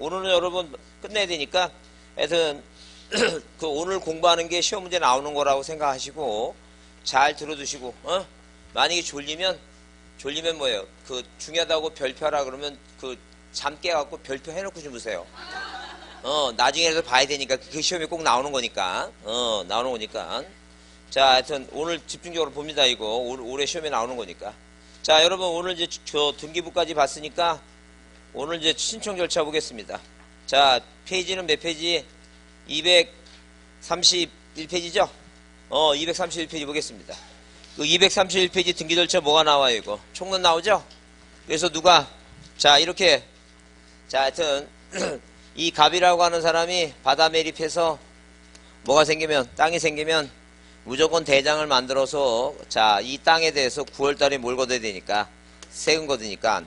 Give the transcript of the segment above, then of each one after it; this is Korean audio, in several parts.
오늘은 여러분 끝내야 되니까 하여튼 그 오늘 공부하는 게 시험 문제 나오는 거라고 생각하시고 잘 들어두시고 만약에 졸리면 뭐예요? 그 중요하다고 별표하라 그러면 그 잠 깨갖고 별표 해놓고 주무세요. 나중에라도 봐야 되니까 그 시험에 꼭 나오는 거니까 나오는 거니까. 자, 하여튼 오늘 집중적으로 봅니다. 이거 올해 시험에 나오는 거니까. 자, 여러분 오늘 이제 저 등기부까지 봤으니까 오늘 이제 신청 절차 보겠습니다. 자, 페이지는 몇 페이지? 231페이지죠? 231페이지 보겠습니다. 그 231페이지 등기 절차 뭐가 나와요, 이거? 총론 나오죠? 그래서 누가, 자, 이렇게, 자, 하여튼, 이 갑이라고 하는 사람이 바다 매립해서 뭐가 생기면, 땅이 생기면 무조건 대장을 만들어서, 자, 이 땅에 대해서 9월달에 뭘 걷어야 되니까, 세금 걷으니까,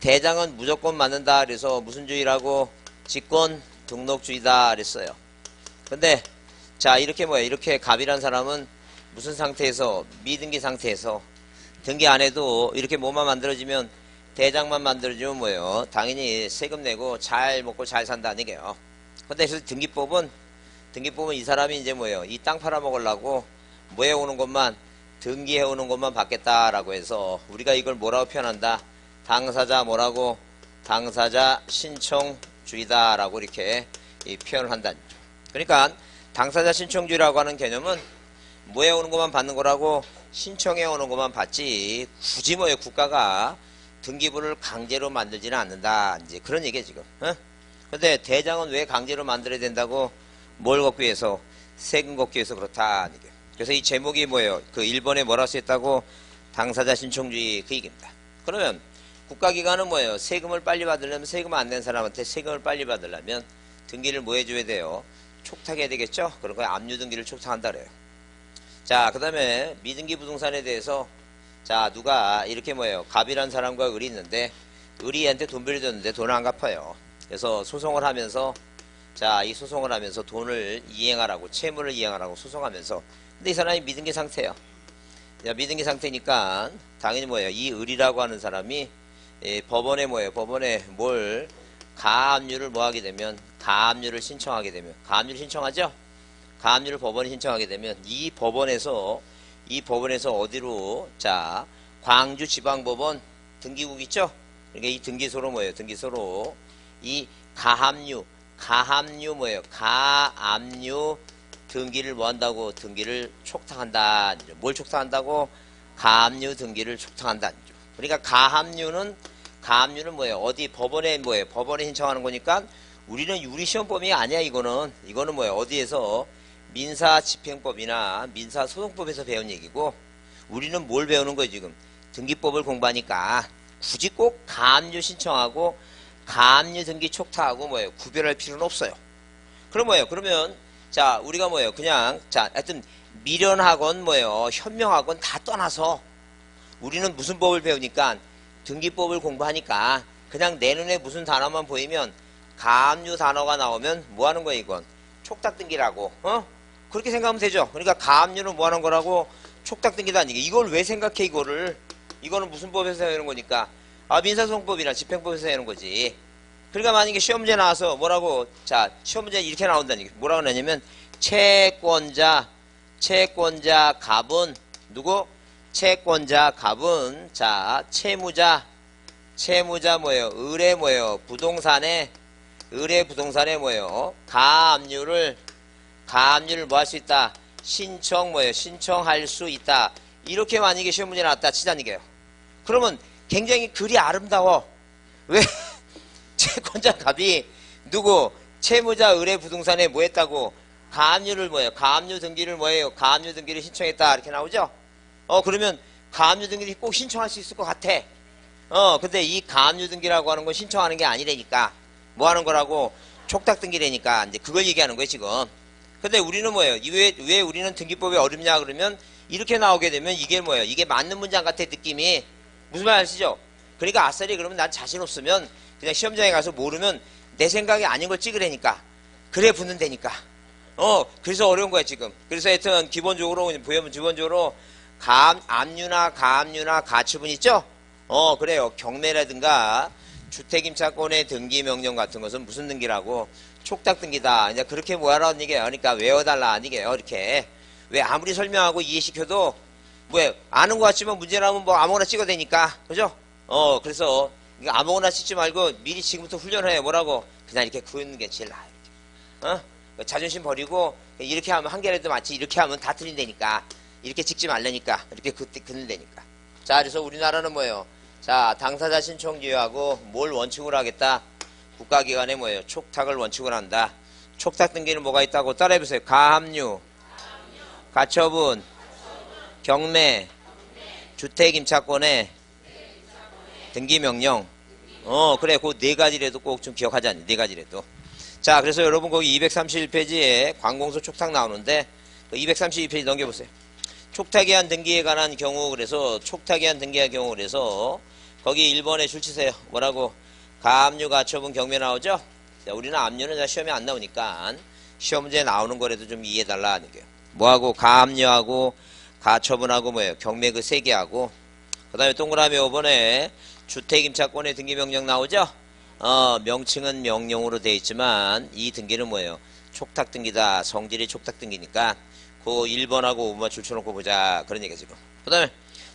대장은 무조건 만든다. 그래서 무슨 주의라고? 직권 등록주의다. 그랬어요. 근데, 자, 이렇게 뭐야? 이렇게 갑이란 사람은 무슨 상태에서, 미등기 상태에서, 등기 안 해도 이렇게 뭐만 만들어지면, 대장만 만들어지면 뭐예요? 당연히 세금 내고 잘 먹고 잘 산다는 얘기예요. 근데 그래서 등기법은 이 사람이 이제 뭐예요? 이 땅 팔아먹으려고 뭐 해오는 것만, 등기해오는 것만 받겠다라고 해서 우리가 이걸 뭐라고 표현한다? 당사자 뭐라고? 당사자 신청주의다라고 이렇게 표현을 한다는 거죠. 그러니까 당사자 신청주의라고 하는 개념은 뭐 해오는 것만 받는 거라고? 신청해오는 것만 받지 굳이 뭐예요? 국가가 등기부를 강제로 만들지는 않는다. 이제 그런 얘기야 지금. 근데 대장은 왜 강제로 만들어야 된다고? 뭘 걷기 위해서? 세금 걷기 위해서 그렇다. 이게. 그래서 이 제목이 뭐예요? 그 1번에 뭐라고 쓰였다고? 당사자 신청주의 그 얘기입니다. 그러면 국가기관은 뭐예요? 세금을 빨리 받으려면, 세금 안 낸 사람한테 세금을 빨리 받으려면 등기를 뭐 해줘야 돼요? 촉탁해야 되겠죠? 그런 거에 압류등기를 촉탁한다 그래요. 자, 그 다음에 미등기 부동산에 대해서, 자, 누가 이렇게 뭐예요? 갑이란 사람과 을이 있는데 을이한테 돈 빌려줬는데 돈을 안 갚아요. 그래서 소송을 하면서, 자, 이 소송을 하면서 돈을 이행하라고, 채무를 이행하라고 소송하면서, 근데 이 사람이 미등기 상태예요. 자, 미등기 상태니까 당연히 뭐예요? 이 을이라고 하는 사람이 법원에 뭐예요? 법원에 뭘 가압류를 뭐 하게 되면, 가압류를 신청하게 되면, 가압류를 신청하죠? 가압류를 법원에 신청하게 되면 이 법원에서 어디로, 자, 광주지방법원 등기국 있죠? 그러니까 이 등기소로 뭐예요? 등기소로 이 가압류 뭐예요? 가압류 등기를 뭐 한다고? 등기를 촉탁한다. 뭘 촉탁한다고? 가압류 등기를 촉탁한다. 그러니까 가압류는 뭐예요? 어디 법원에 뭐예요? 법원에 신청하는 거니까 우리는 유리시험법이 아니야. 이거는 뭐예요? 어디에서? 민사집행법이나 민사소송법에서 배운 얘기고, 우리는 뭘 배우는 거예요 지금? 등기법을 공부하니까 굳이 꼭 가압류 신청하고 가압류 등기 촉탁하고 뭐예요? 구별할 필요는 없어요. 그럼 뭐예요? 그러면 자, 우리가 뭐예요? 그냥, 자, 하여튼 미련하건 뭐예요? 현명하건 다 떠나서 우리는 무슨 법을 배우니까 등기법을 공부하니까 그냥 내 눈에 무슨 단어만 보이면, 가압류 단어가 나오면 뭐 하는 거예요 이건? 촉탁 등기라고. 그렇게 생각하면 되죠. 그러니까 가압류는 뭐 하는 거라고? 촉탁 등기다는 얘기. 이걸 왜 생각해 이거를? 이거는 무슨 법에서 해야 하는 거니까? 민사소송법이나 집행법에서 해야 하는 거지. 그러니까 만약에 시험 문제 나와서 뭐라고? 자, 시험 문제 이렇게 나온다는 얘기. 뭐라고 나냐면 채권자 갑은 누구? 채권자 갑은, 자, 채무자 뭐예요? 을의 뭐예요? 을의 부동산에 뭐예요? 가압류를 뭐 할 수 있다? 신청할 수 있다. 이렇게 만약에 시험 문제 나왔다 치자는 얘기예요. 그러면 굉장히 글이 아름다워. 왜? 채권자 갑이 누구? 채무자 을의 부동산에 뭐 했다고? 가압류를 뭐예요? 가압류 등기를 뭐예요? 가압류 등기를 신청했다. 이렇게 나오죠? 그러면 가압류 등기를 꼭 신청할 수 있을 것 같아. 근데 이 가압류 등기라고 하는 건 신청하는 게 아니라니까. 뭐 하는 거라고? 촉탁 등기라니까. 이제 그걸 얘기하는 거예요, 지금. 근데 우리는 뭐예요? 왜 우리는 등기법이 어렵냐 그러면 이렇게 나오게 되면 이게 뭐예요? 이게 맞는 문장 같아, 느낌이. 무슨 말 아시죠? 그러니까 아싸리 그러면 난 자신 없으면 그냥 시험장에 가서 모르면 내 생각이 아닌 걸 찍으라니까. 그래 붙는다니까. 그래서 어려운 거야 지금. 그래서 하여튼 기본적으로 보면 기본적으로 압류나 가압류나 가처분 있죠? 그래요. 경매라든가 주택임차권의 등기 명령 같은 것은 무슨 등기라고? 촉탁 등기다. 이제 그렇게 뭐하라는 얘기예요. 그러니까 외워달라 아니게요. 이렇게 왜 아무리 설명하고 이해시켜도 뭐 아는 것 같지만 문제라면 뭐 아무거나 찍어도 되니까 그죠? 그래서 이거 아무거나 찍지 말고 미리 지금부터 훈련해. 뭐라고? 그냥 이렇게 긋는 게 제일 나아요. 자존심 버리고 이렇게 하면 한 개라도 맞지. 이렇게 하면 다 틀린다니까. 이렇게 찍지 말라니까. 이렇게 긋는다니까. 자, 그래서 우리나라는 뭐예요? 자, 당사자 신청 유예하고 뭘 원칙으로 하겠다? 국가기관에 뭐예요? 촉탁을 원칙으로 한다. 촉탁 등기는 뭐가 있다고? 따라해보세요. 가압류, 가처분, 경매, 주택임차권의 등기명령. 그래. 그 네 가지라도 꼭 좀 기억하자. 네 가지라도. 자, 그래서 여러분 거기 231페이지에 관공서 촉탁 나오는데 232페이지 넘겨보세요. 촉탁에 한 등기에 관한 경우 그래서 촉탁에 한 등기의 경우 그래서 거기 1번에 줄치세요. 뭐라고? 가압류, 가처분, 경매 나오죠? 자, 우리는 압류는 시험에 안 나오니까 시험 문제에 나오는 거라도 좀 이해해달라 하는 거예요. 뭐하고? 가압류하고 가처분하고 뭐예요? 경매 그 세 개하고 그 다음에 동그라미 5번에 주택임차권의 등기명령 나오죠? 명칭은 명령으로 되어 있지만 이 등기는 뭐예요? 촉탁 등기다. 성질이 촉탁 등기니까 그 1번하고 5번만 줄쳐놓고 보자. 그런 얘기죠 지금. 그 다음에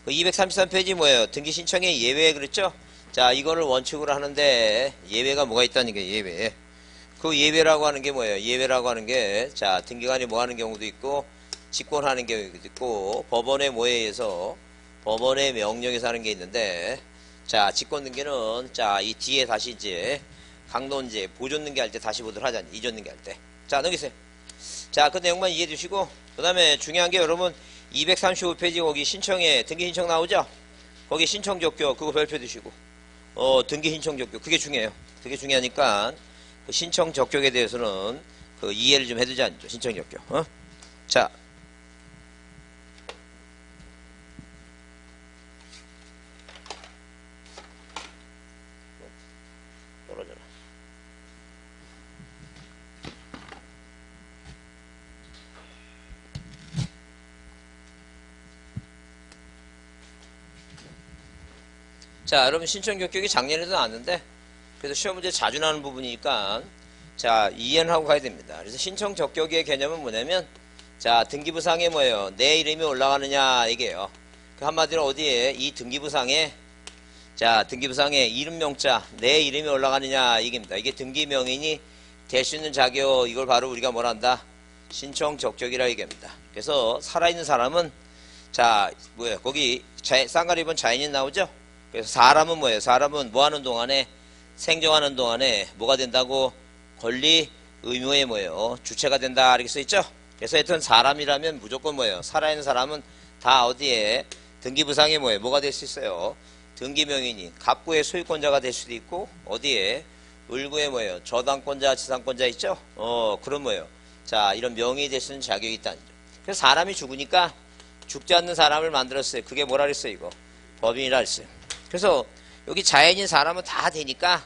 233페이지 뭐예요? 등기 신청에 예외 그랬죠? 자, 이거를 원칙으로 하는데 예외가 뭐가 있다는 게 예외. 그 예외라고 하는 게 뭐예요? 예외라고 하는 게 자, 등기관이 뭐 하는 경우도 있고 직권하는 경우도 있고 법원의 뭐에 의해서 법원의 명령에서 하는 게 있는데 자, 직권 등기는 자, 이 뒤에 다시 이제 강론제 보존 등기 할 때 다시 보도록 하자. 이전 등기 할 때. 자, 넘기세요. 자, 그 내용만 이해해 주시고 그 다음에 중요한 게 여러분 235페이지 거기 신청에 등기 신청 나오죠? 거기 신청 적격 그거 별표 두시고 등기 신청 적격 그게 중요해요. 그게 중요하니까 그 신청 적격에 대해서는 그 이해를 좀 해두지 않죠. 신청 적격. 자, 떨어져라. 자, 여러분 신청 적격이 작년에도 나왔는데 그래서 시험 문제 자주 나오는 부분이니까 자, 이해는 하고 가야 됩니다. 그래서 신청 적격의 개념은 뭐냐면 자, 등기부상에 뭐예요? 내 이름이 올라가느냐 이게요. 그 한마디로 어디에 이 등기부상에 자, 등기부상에 이름명자 내 이름이 올라가느냐 이게입니다. 이게 등기명인이 될 수 있는 자격 이걸 바로 우리가 뭐라 한다? 신청 적격이라 얘기합니다. 그래서 살아있는 사람은 자, 뭐예요? 거기 쌍가리 입은 자연인 나오죠? 그래서 사람은 뭐예요? 사람은 뭐 하는 동안에 생존하는 동안에 뭐가 된다고? 권리, 의무의 뭐예요? 주체가 된다 이렇게 써있죠? 그래서 하여튼 사람이라면 무조건 뭐예요? 살아있는 사람은 다 어디에 등기부상에 뭐예요? 뭐가 될 수 있어요? 등기명인이 갑구의 소유권자가 될 수도 있고 어디에 을구의 뭐예요? 저당권자, 지상권자 있죠? 그런 뭐예요? 자, 이런 명의이 될 수 있는 자격이 있다는 점. 그래서 사람이 죽으니까 죽지 않는 사람을 만들었어요. 그게 뭐라 그랬어요? 이거 법인이라 했어요. 그래서 여기 자연인 사람은 다 되니까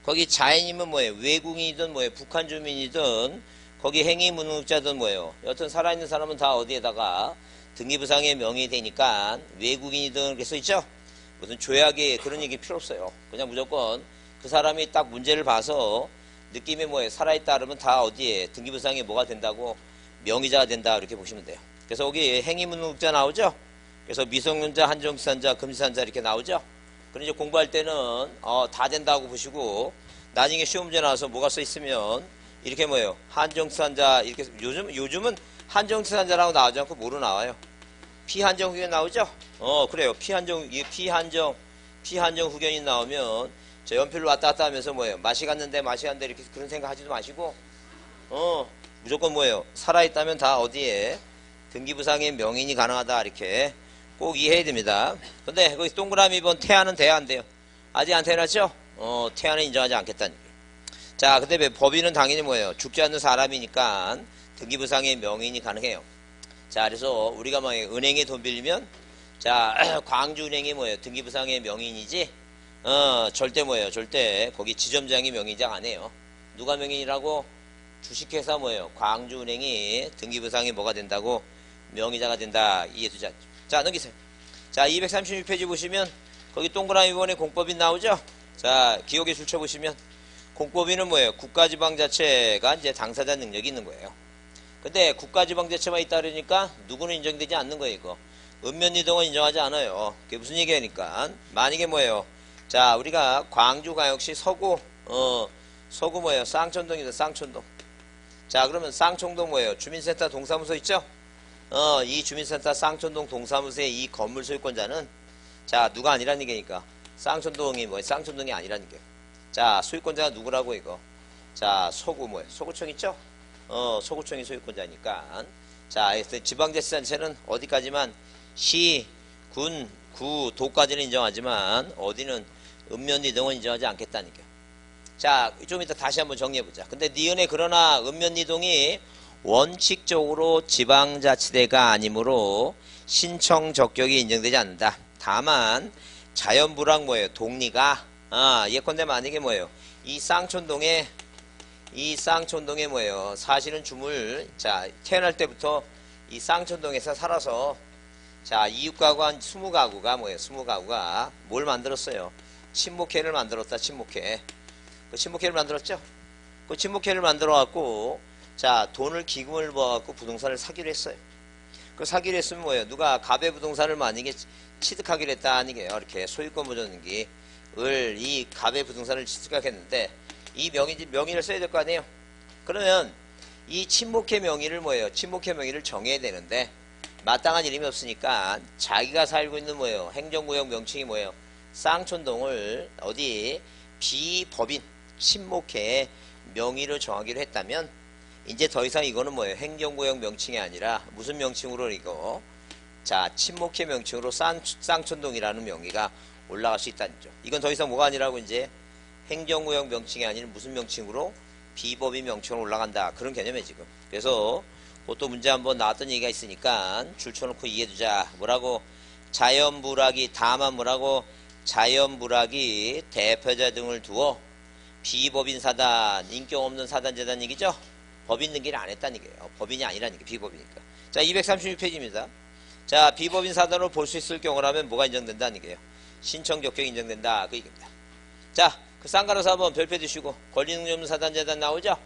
거기 자연이면 뭐예요? 외국인이든 뭐예요? 북한 주민이든 거기 행위 무능력자든 뭐예요? 여튼 살아있는 사람은 다 어디에다가 등기부상의 명의 되니까 외국인이든 그래서 있죠? 무슨 조약에 그런 얘기 필요 없어요. 그냥 무조건 그 사람이 딱 문제를 봐서 느낌이 뭐예요? 살아있다 그러면 다 어디에 등기부상에 뭐가 된다고? 명의자가 된다 이렇게 보시면 돼요. 그래서 여기 행위 무능력자 나오죠? 그래서 미성년자, 한정치산자, 금지산자 이렇게 나오죠? 그럼 이제 공부할 때는 다 된다고 보시고 나중에 시험 문제 나와서 뭐가 써 있으면 이렇게 뭐예요? 한정치산자 이렇게 요즘은 한정치산자라고 나오지 않고 뭐로 나와요? 피한정 후견 나오죠? 그래요. 피한정 후견이 나오면 저 연필로 왔다 갔다 하면서 뭐예요? 맛이 갔는데 이렇게 그런 생각 하지도 마시고 무조건 뭐예요? 살아있다면 다 어디에 등기부상의 명인이 가능하다 이렇게 꼭 이해해야 됩니다. 근데 거기 동그라미 번 태아는 돼야 안 돼요. 아직 안 태어났죠? 태아는 인정하지 않겠다는 얘기예요. 자, 근데 법인은 당연히 뭐예요? 죽지 않는 사람이니까 등기부상의 명인이 가능해요. 자, 그래서 우리가 막 은행에 돈 빌리면 자, 광주은행이 뭐예요? 등기부상의 명인이지? 절대 뭐예요? 절대 거기 지점장이 명의장 안 해요. 누가 명인이라고? 주식회사 뭐예요? 광주은행이 등기부상이 뭐가 된다고? 명의자가 된다. 이해되지 않죠? 자, 넘기세요. 자, 236페이지 보시면 거기 동그라미 번에 공법인 나오죠? 자, 기억에 줄쳐보시면 공법인은 뭐예요? 국가지방자치가 이제 당사자 능력이 있는 거예요. 근데 국가지방자치만 있다 그러니까 누구는 인정되지 않는 거예요, 이거. 읍면이동은 인정하지 않아요. 그게 무슨 얘기하니까? 만약에 뭐예요? 자, 우리가 광주광역시 서구 뭐예요? 쌍촌동이다, 쌍촌동. 자, 그러면 쌍촌동 뭐예요? 주민센터 동사무소 있죠? 이 주민센터 쌍촌동 동사무소의 이 건물 소유권자는 자, 누가 아니라는 얘기니까. 쌍촌동이 뭐예요? 쌍촌동이 아니라는 얘기예요. 자, 소유권자가 누구라고 이거? 자, 뭐예요? 서구청 있죠? 서구청이 소유권자니까. 자, 지방자치단체는 어디까지만 시, 군, 구, 도까지는 인정하지만 어디는 읍면리 등은 인정하지 않겠다는 얘기예요. 자, 좀 이따 다시 한번 정리해보자. 근데 니은에 그러나 읍면리동이 원칙적으로 지방자치대가 아니므로 신청 적격이 인정되지 않는다. 다만 자연부랑 뭐예요? 동리가 예컨대 만약에 뭐예요? 이 쌍촌동에 뭐예요? 사실은 자, 태어날 때부터 이 쌍촌동에서 살아서 자, 이웃가구 한 20가구가 뭐예요? 20가구가 뭘 만들었어요? 친목회를 만들었다. 친목회. 그 친목회를 만들었죠? 그 친목회를 만들어갖고 자, 돈을 기금을 모아갖고 부동산을 사기로 했어요. 그 사기로 했으면 뭐예요? 누가 가배부동산을 만약에 취득하기로 했다 아니게요. 이렇게 소유권 보존기 이 가배부동산을 취득하겠는데 이 명의를 써야 될 거 아니에요? 그러면 이 친목회 명의를 뭐예요? 친목회 명의를 정해야 되는데 마땅한 이름이 없으니까 자기가 살고 있는 뭐예요? 행정구역 명칭이 뭐예요? 쌍촌동을 어디 비법인 친목회 명의로 정하기로 했다면 이제 더 이상 이거는 뭐예요? 행정구역 명칭이 아니라 무슨 명칭으로 이거? 자, 친목회 명칭으로 쌍촌동이라는 명의가 올라갈 수 있다는 거죠. 이건 더 이상 뭐가 아니라고 이제 행정구역 명칭이 아닌 무슨 명칭으로? 비법인 명칭으로 올라간다. 그런 개념이에요, 지금. 그래서 그것도 문제 한번 나왔던 얘기가 있으니까 줄쳐놓고 이해해두자. 뭐라고? 자연불악이 다만 뭐라고? 자연불악이 대표자 등을 두어 비법인 사단, 인격 없는 사단 재단 얘기죠? 법인 등기를 안 했다는 얘기예요. 법인이 아니라는 얘기, 비법이니까. 자, 236페이지입니다. 자, 비법인 사단으로 볼 수 있을 경우라면 뭐가 인정된다는 얘기예요? 신청 적격이 인정된다. 그 얘기입니다. 자, 그 쌍가로사 한번 별표 드시고 권리능력 없는 사단재단 나오죠?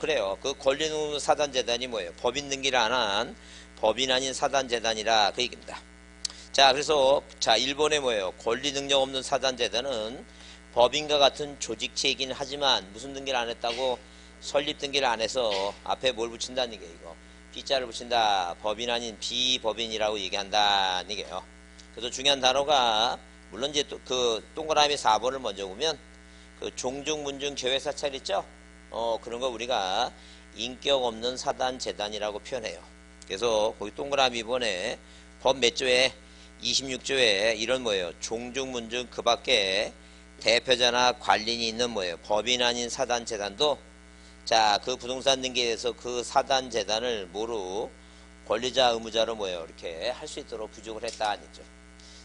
그래요. 그 권리능력 없는 사단재단이 뭐예요? 법인 등기를 안 한 법인 아닌 사단재단이라 그 얘기입니다. 자, 그래서 자, 1번에 뭐예요? 권리능력 없는 사단재단은 법인과 같은 조직체이긴 하지만 무슨 등기를 안 했다고? 설립 등기를 안 해서 앞에 뭘 붙인다는 얘기예요, 이거. B자를 붙인다. 법인 아닌 비법인이라고 얘기한다는 얘기예요. 그래서 중요한 단어가 물론 이제 그 동그라미 4번을 먼저 보면 그 종중문중 교회사찰 있죠? 그런 거 우리가 인격 없는 사단 재단이라고 표현해요. 그래서 거기 동그라미 2번에 법 몇 조에 26조에 이런 뭐예요? 종중문중 그 밖에 대표자나 관리인이 있는 뭐예요? 법인 아닌 사단 재단도 자, 그 부동산 등기에 대해서 그 사단 재단을 뭐로 권리자 의무자로 뭐예요? 이렇게 할 수 있도록 부족을 했다 아니죠.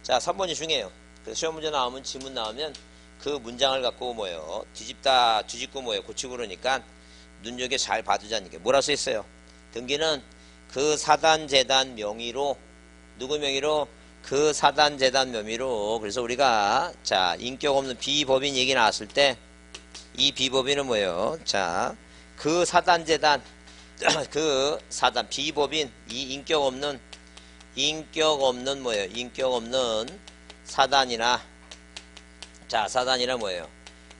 자, 3번이 중요해요. 그래서 시험 문제 나오면 지문 나오면 그 문장을 갖고 뭐예요? 뒤집고 뭐예요? 고치고 그러니까 눈여겨 잘 봐두자는 게 뭐라 써 있어요? 등기는 그 사단 재단 명의로 누구 명의로? 그 사단 재단 명의로. 그래서 우리가 자, 인격 없는 비법인 얘기 나왔을 때 이 비법인은 뭐예요? 자, 그 사단 재단 그 사단 비법인 이 인격 없는 뭐예요? 인격 없는 사단이나 자, 사단이나 뭐예요?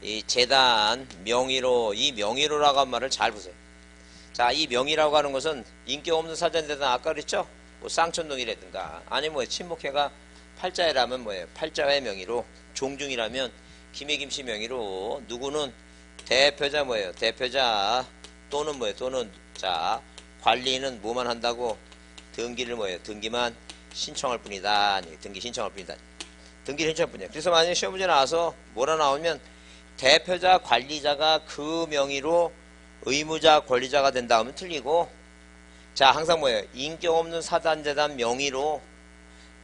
이 재단 명의로 이 명의로라고 한 말을 잘 보세요. 자, 이 명의라고 하는 것은 인격 없는 사단 재단 아까 그랬죠? 뭐 쌍촌동이라든가 아니면 뭐 친목회가 팔자회라면 뭐예요? 팔자회 명의로 종중이라면 김해김씨 명의로 누구는 대표자 뭐예요? 대표자 또는 뭐예요? 또는 자, 관리는 뭐만 한다고? 등기를 뭐예요? 등기만 신청할 뿐이다. 등기 신청할 뿐이다. 등기 신청할 뿐이야. 그래서 만약에 시험 문제 나와서 뭐라 나오면 대표자 관리자가 그 명의로 의무자 권리자가 된다 하면 틀리고 자, 항상 뭐예요? 인격 없는 사단재단 명의로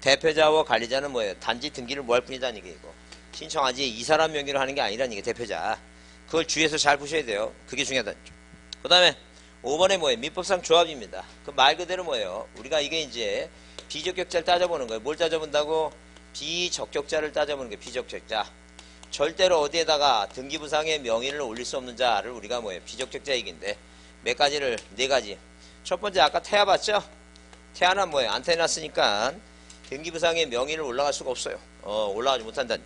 대표자와 관리자는 뭐예요? 단지 등기를 뭐 할 뿐이다는 얘기고 신청하지 이 사람 명의로 하는 게 아니라는 게 대표자. 그걸 주의해서 잘 보셔야 돼요. 그게 중요하다는 점. 그 다음에 5번에 뭐예요? 민법상 조합입니다. 그 말 그대로 뭐예요? 우리가 이게 이제 비적격자를 따져보는 거예요. 뭘 따져본다고? 비적격자를 따져보는 게 비적격자. 절대로 어디에다가 등기부상의 명의를 올릴 수 없는 자를 우리가 뭐예요? 비적격자익인데 몇 가지를 네 가지. 첫 번째 아까 태아 봤죠? 태아는 뭐예요? 안 태어났으니까 등기부상의 명의를 올라갈 수가 없어요. 올라가지 못한다는.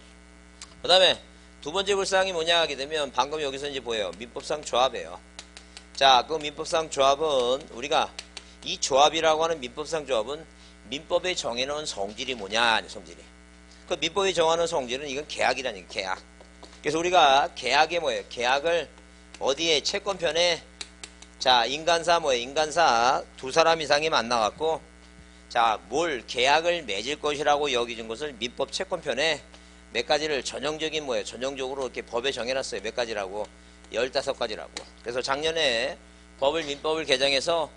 그 다음에 두 번째 불상이 뭐냐 하게 되면 방금 여기서 이제 보여요. 민법상 조합이에요. 자, 그 민법상 조합은 우리가 이 조합이라고 하는 민법상 조합은 민법에 정해놓은 성질이 뭐냐, 성질이. 그 민법에 정하는 성질은 이건 계약이라는 거예요, 계약. 그래서 우리가 계약에 뭐예요? 계약을 어디에 채권편에 자, 인간사 뭐예요? 인간사 두 사람 이상이 만나갖고 자, 뭘 계약을 맺을 것이라고 여기진 것을 민법 채권편에 몇 가지를 전형적인 뭐예요? 전형적으로 이렇게 법에 정해놨어요. 몇 가지라고? 15가지라고. 그래서 작년에 민법을 개정해서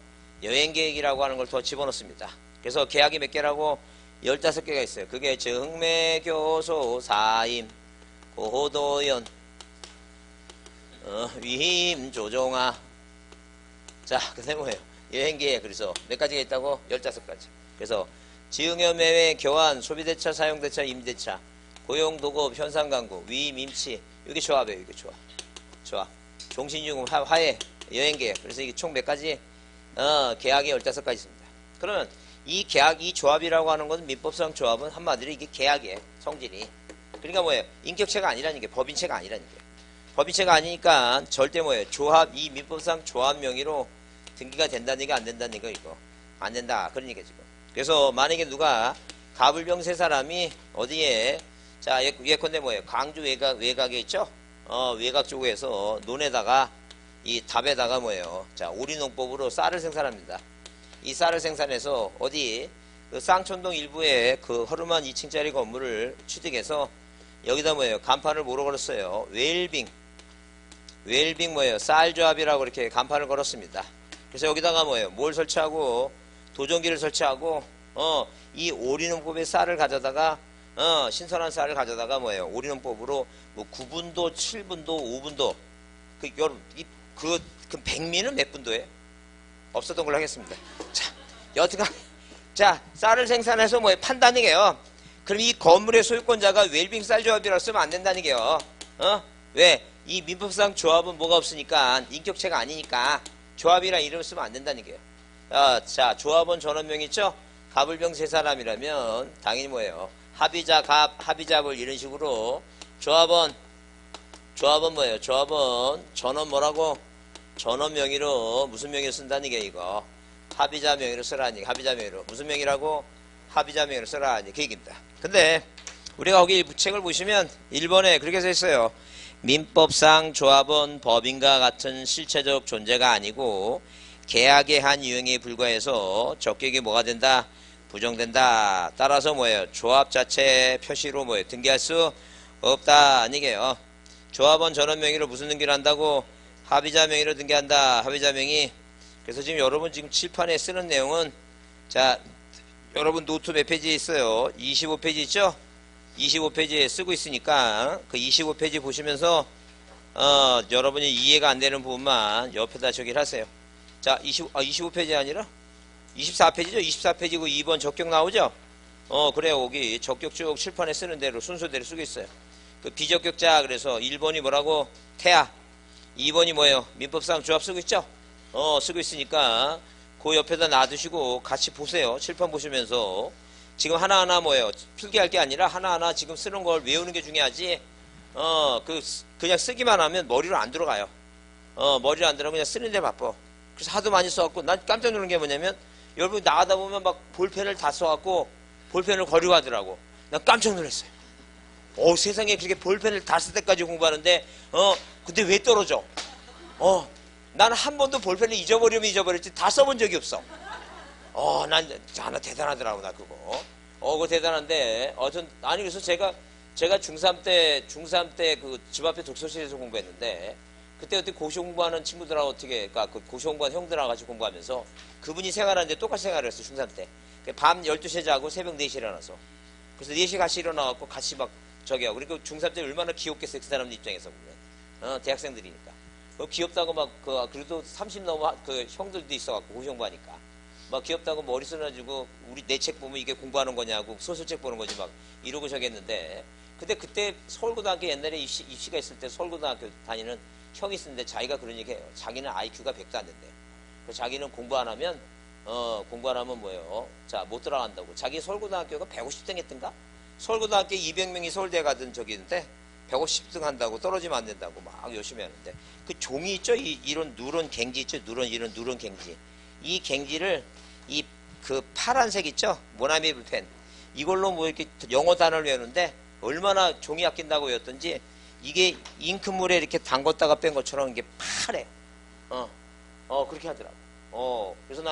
여행계획이라고 하는 걸 더 집어넣습니다. 그래서 계약이 몇 개라고? 15개가 있어요. 그게 증매교소, 사임, 고도연, 위임, 조종화. 자, 그 다음에 뭐예요? 여행계획. 그래서 몇 가지가 있다고? 15가지. 그래서 지응여매매, 교환, 소비대차, 사용대차, 임대차, 고용도급, 현상강구, 위임, 임치. 이게 조합이에요. 이게 조합. 조합. 종신유금, 화해, 여행계획. 그래서 이게 총 몇 가지? 계약이 15가지 있습니다. 그러면 이 계약, 이 조합이라고 하는 것은 민법상 조합은 한마디로 이게 계약이에요. 성질이. 그러니까 뭐예요? 인격체가 아니라는 게 법인체가 아니라는 게. 법인체가 아니니까 절대 뭐예요? 조합, 이 민법상 조합 명의로 등기가 된다는 얘기가 안 된다는 얘기가 이거. 안 된다. 그런 얘기가 지금. 그래서 만약에 누가 가불병 세 사람이 어디에 자, 예컨대 뭐예요? 광주 외곽에 있죠? 외곽 쪽에서 논에다가 이 답에다가 뭐예요? 자, 오리농법으로 쌀을 생산합니다. 이 쌀을 생산해서 어디 그 쌍촌동 일부에 그 허름한 2층짜리 건물을 취득해서 여기다 뭐예요? 간판을 뭐로 걸었어요? 웰빙 뭐예요? 쌀조합이라고 이렇게 간판을 걸었습니다. 그래서 여기다가 뭐예요? 뭘 설치하고 도전기를 설치하고 이 오리농법의 쌀을 가져다가 신선한 쌀을 가져다가 뭐예요? 오리농법으로 뭐 9분도, 7분도, 5분도 그 백미는 몇 분도예요? 없었던 걸로 하겠습니다. 자, 여튼간 자, 쌀을 생산해서 뭐예요? 판다는 게요. 그럼 이 건물의 소유권자가 웰빙 쌀조합이라고 쓰면 안 된다는 게요. 왜? 이 민법상 조합은 뭐가 없으니까 인격체가 아니니까 조합이라는 이름을 쓰면 안 된다는 게요. 자, 조합원 전원명 있죠? 갑을병 세 사람이라면 당연히 뭐예요? 합의자, 합의자불 이런 식으로 조합원 뭐예요? 조합원 전원 뭐라고? 전원 명의로 무슨 명의로 쓴다는 게 이거 합의자 명의로 쓰라니. 합의자 명의로 무슨 명의라고? 합의자 명의로 쓰라니. 그 얘기입니다. 근데 우리가 거기 책을 보시면 1번에 그렇게 써 있어요. 민법상 조합은 법인과 같은 실체적 존재가 아니고 계약의 한 유형에 불과해서 적격이 뭐가 된다? 부정된다. 따라서 뭐예요? 조합 자체 표시로 뭐예요? 등기할 수 없다. 아니게요. 조합원 전원 명의로 무슨 등기를 한다고? 합의자 명의로 등기한다. 합의자 명의. 그래서 지금 여러분 지금 칠판에 쓰는 내용은 자, 여러분 노트 몇 페이지에 있어요? 25페이지 있죠? 25페이지에 쓰고 있으니까 그 25페이지 보시면서 여러분이 이해가 안 되는 부분만 옆에다 저기를 하세요. 자, 25페이지 아니라 24페이지죠? 24페이지고 2번 적격 나오죠? 그래요. 거기 적격 쭉 칠판에 쓰는 대로 순서대로 쓰고 있어요. 그 비적격자. 그래서 1번이 뭐라고? 태아. 2번이 뭐예요? 민법상 조합 쓰고 있죠? 쓰고 있으니까 그 옆에다 놔두시고 같이 보세요. 칠판 보시면서 지금 하나하나 뭐예요? 필기할 게 아니라 하나하나 지금 쓰는 걸 외우는 게 중요하지. 그냥 쓰기만 하면 머리로 안 들어가요. 머리로 안 들어가면 그냥 쓰는 데 바빠. 그래서 하도 많이 써갖고 난 깜짝 놀란 게 뭐냐면 여러분 나가다 보면 막 볼펜을 다 써갖고 볼펜을 버리고 하더라고. 난 깜짝 놀랐어요. 세상에 그렇게 볼펜을 다 쓸 때까지 공부하는데 근데 왜 떨어져? 나는 한 번도 볼펜을 잊어버리면 잊어버렸지 다 써본 적이 없어. 난 하나 대단하더라고. 나 그거. 그거 대단한데 아니 그래서 제가 중3 때 그 집 앞에 독서실에서 공부했는데 그때 고시 공부하는 친구들하고 그러니까 그 고시 공부하는 형들하고 같이 공부하면서 그분이 생활하는데 똑같이 생활을 했어. 중3 때. 밤 12시에 자고 새벽 4시에 일어나서. 그래서 4시에 같이 일어나갖고 같이 막 저기하고. 그리고 중3 때 얼마나 귀엽겠어요. 그 사람들 입장에서 보면. 대학생들이니까. 귀엽다고 막 그래도 30 넘어 그 형들도 있어갖고 고시 공부하니까. 막 귀엽다고 머리 써가지고 우리 내 책 보면 이게 공부하는 거냐고 소설책 보는 거지 막 이러고 저랬는데 근데 그때 서울고등학교 옛날에 입시가 있을 때 서울고등학교 다니는 형이 있었는데 자기가 그런 얘기 해요. 자기는 IQ가 100도 안 된대. 자기는 공부 안 하면 공부 안 하면 뭐예요? 자, 못 들어간다고. 자기 서울고등학교가 150등 했던가? 서울고등학교 200명이 서울대 가던 적이 있는데 150등 한다고 떨어지면 안 된다고 막 열심히 하는데 그 종이 있죠? 이런 누런 갱지 있죠? 이런 누런 갱지. 이 갱지를 이 그 파란색 있죠? 모나미 펜 이걸로 뭐 이렇게 영어 단어를 외우는데 얼마나 종이 아낀다고 외웠던지 이게 잉크물에 이렇게 담궜다가 뺀 것처럼 이게 파래. 그렇게 하더라고. 그래서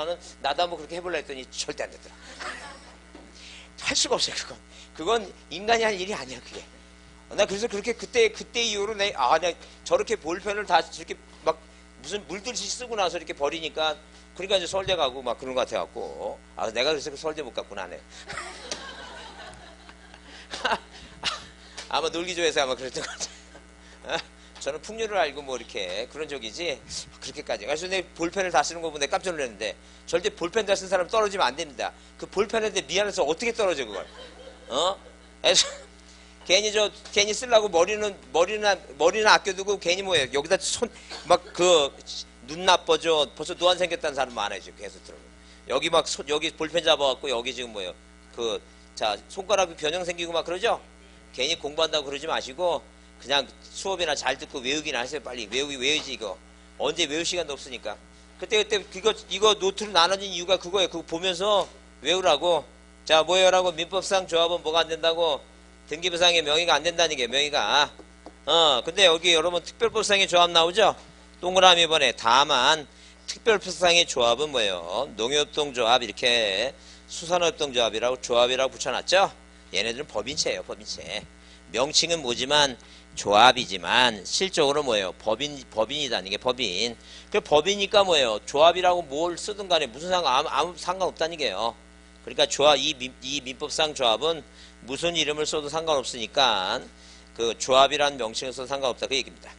나도 한번 그렇게 해볼라 했더니 절대 안 되더라. 할 수가 없어요, 그건 인간이 할 일이 아니야, 그게. 나 그래서 그렇게 그때 이후로 내가 저렇게 볼펜을 다 저렇게 막 무슨 물들듯이 쓰고 나서 이렇게 버리니까 그러니까 이제 서울대 가고 막 그런 것 같아갖고 내가 그래서 서울대 못 갔구나, 네. 아마 놀기 좋아해서 아마 그랬던 것 같아요. 저는 풍류를 알고 뭐 이렇게 그런 적이지 그렇게까지. 그래서 내 볼펜을 다 쓰는 거 보고 내가 깜짝 놀랐는데 절대 볼펜 다 쓴 사람 떨어지면 안 됩니다. 그 볼펜한테 미안해서 어떻게 떨어져 그걸? 그래서 괜히 쓰려고 머리는 아껴두고 괜히 뭐예요? 여기다 막 눈 나빠져 벌써 노안 생겼다는 사람 많아요 지금 계속 들어보면. 여기 막 여기 볼펜 잡아갖고 여기 지금 뭐예요? 자 손가락이 변형 생기고 막 그러죠? 괜히 공부한다고 그러지 마시고 그냥 수업이나 잘 듣고 외우기나 하세요. 빨리 외우지 이거. 언제 외울 시간도 없으니까. 그때 이거 노트로 나눠진 이유가 그거예요. 그거 보면서 외우라고. 자 뭐예요라고. 민법상 조합은 뭐가 안 된다고. 등기부상의 명의가 안 된다는 게 명의가. 근데 여기 여러분 특별법상의 조합 나오죠? 동그라미 번에 다만 특별법상의 조합은 뭐예요? 농협동조합 이렇게 수산업동조합이라고 조합이라고 붙여놨죠? 얘네들은 법인체예요. 법인체. 명칭은 뭐지만 조합이지만 실적으로 뭐예요? 법인이다는 게 법인. 그 법이니까 뭐예요? 조합이라고 뭘 쓰든 간에 무슨 아무 상관없다는 게요. 그러니까 이 민법상 조합은 무슨 이름을 써도 상관없으니까 그 조합이라는 명칭을 써도 상관없다 그 얘기입니다.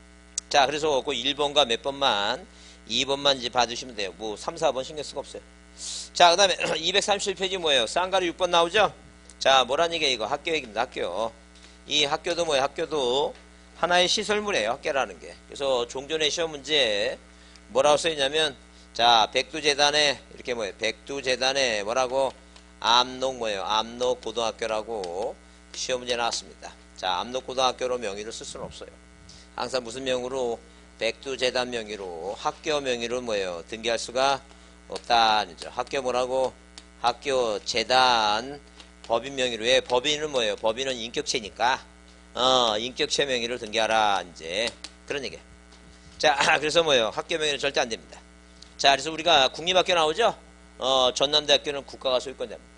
자, 그래서 그 1번과 몇 번만 2번만 이제 봐주시면 돼요. 뭐 3, 4번 신경 쓰고 없어요. 자, 그 다음에 237페이지 뭐예요? 쌍가루 6번 나오죠? 자, 뭐란 얘기야 이거? 학교 얘기입니다. 학교. 이 학교도 뭐예요? 학교도 하나의 시설물이에요. 학교라는 게. 그래서 종전의 시험 문제에 뭐라고 써있냐면 자, 백두재단에 이렇게 뭐예요? 백두재단에 뭐라고? 압록고등학교라고 시험 문제 나왔습니다. 자, 압록고등학교로 명의를 쓸 수는 없어요. 항상 무슨 명의로? 백두재단 명의로 학교 명의로 뭐예요? 등기할 수가 없다. 학교 뭐라고? 학교 재단 법인 명의로. 왜? 법인은 뭐예요? 법인은 인격체니까 인격체 명의를 등기하라. 이제 그런 얘기예요. 자, 그래서 뭐예요? 학교 명의는 절대 안 됩니다. 자, 그래서 우리가 국립학교 나오죠? 전남대학교는 국가가 소유권자입니다.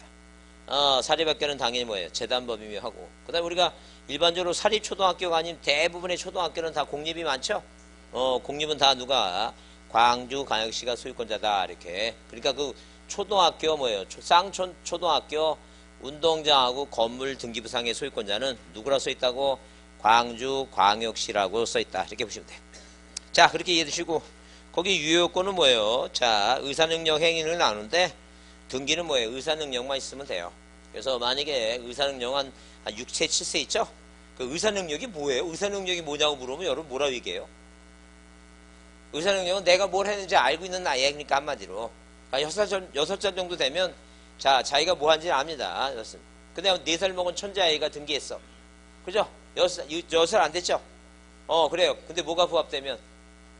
사립학교는 당연히 뭐예요? 재단법인이 하고. 그 다음에 우리가 일반적으로 사립초등학교가 아닌 대부분의 초등학교는 다 공립이 많죠? 공립은 다 누가? 광주광역시가 소유권자다. 이렇게. 그러니까 그 초등학교 뭐예요? 쌍촌 초등학교 운동장하고 건물 등기부상의 소유권자는 누구라 써있다고? 광주광역시라고 써있다. 이렇게 보시면 돼요. 자, 그렇게 이해해 주시고 거기 유효권은 뭐예요? 자, 의사능력 행위를 나누는데 등기는 뭐예요? 의사능력만 있으면 돼요. 그래서 만약에 의사능력 한 6세, 7세 있죠? 그 의사능력이 뭐예요? 의사능력이 뭐냐고 물으면 여러분 뭐라고 얘기해요? 의사능력은 내가 뭘 했는지 알고 있는 나이니까 한마디로. 그러니까 6살 정도 되면 자, 자기가 뭐 한지 압니다. 근데 4살 먹은 천재아이가 등기했어. 그죠? 6살 안 됐죠? 그래요. 근데 뭐가 부합되면?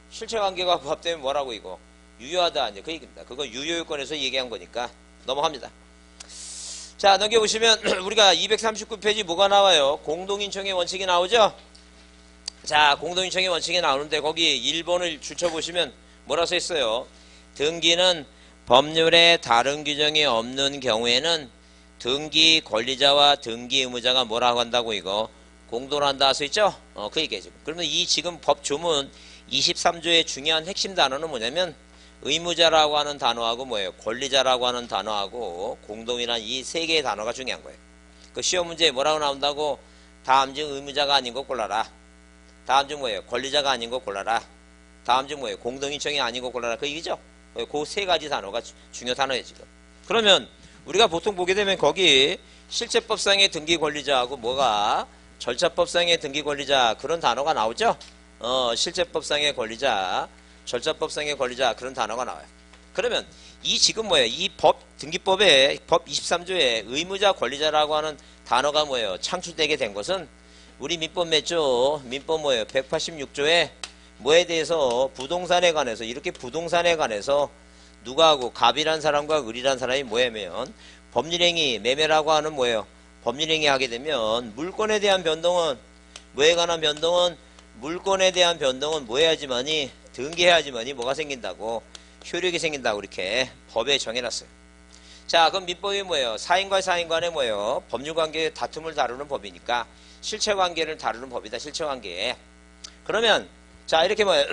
실체관계가 부합되면 뭐라고 이거? 유효하다. 이제 그 얘기입니다. 그거 유효요건에서 얘기한 거니까 넘어갑니다. 자, 넘겨보시면 우리가 239페이지 뭐가 나와요? 공동인청의 원칙이 나오죠? 자, 공동인청의 원칙이 나오는데 거기 1번을 줄쳐보시면 뭐라 써있어요? 등기는 법률에 다른 규정이 없는 경우에는 등기 권리자와 등기 의무자가 뭐라고 한다고 이거? 공동으로 한다 써있죠? 그 얘기예요 지금. 그러면 이 지금 법 조문 23조의 중요한 핵심 단어는 뭐냐면 의무자라고 하는 단어하고 뭐예요? 권리자라고 하는 단어하고 공동이란 이 세 개의 단어가 중요한 거예요. 그 시험 문제에 뭐라고 나온다고? 다음 중 의무자가 아닌 거 골라라. 다음 중 뭐예요? 권리자가 아닌 거 골라라. 다음 중 뭐예요? 공동인청이 아닌 거 골라라. 그 얘기죠? 그 세 가지 단어가 중요 단어예요, 지금. 그러면 우리가 보통 보게 되면 거기 실체법상의 등기 권리자하고 뭐가 절차법상의 등기 권리자 그런 단어가 나오죠? 실체법상의 권리자, 절차법상의 권리자 그런 단어가 나와요. 그러면 이 지금 뭐예요? 이 법 등기법에 법 23조에 의무자 권리자라고 하는 단어가 뭐예요? 창출되게 된 것은 우리 민법 몇 조? 민법 뭐예요? 186조에 뭐에 대해서 부동산에 관해서 이렇게 부동산에 관해서 누가 하고 갑이란 사람과 을이란 사람이 뭐냐면 법률행위 매매라고 하는 뭐예요? 법률행위 하게 되면 물건에 대한 변동은 뭐에 관한 변동은 물건에 대한 변동은 뭐 해야지만이 등기해야지만이 뭐가 생긴다고 효력이 생긴다고 이렇게 법에 정해놨어요. 자, 그럼 민법이 뭐예요? 사인과 사인 간에 뭐예요? 법률관계의 다툼을 다루는 법이니까 실체관계를 다루는 법이다. 실체관계. 그러면 자 이렇게 뭐예요?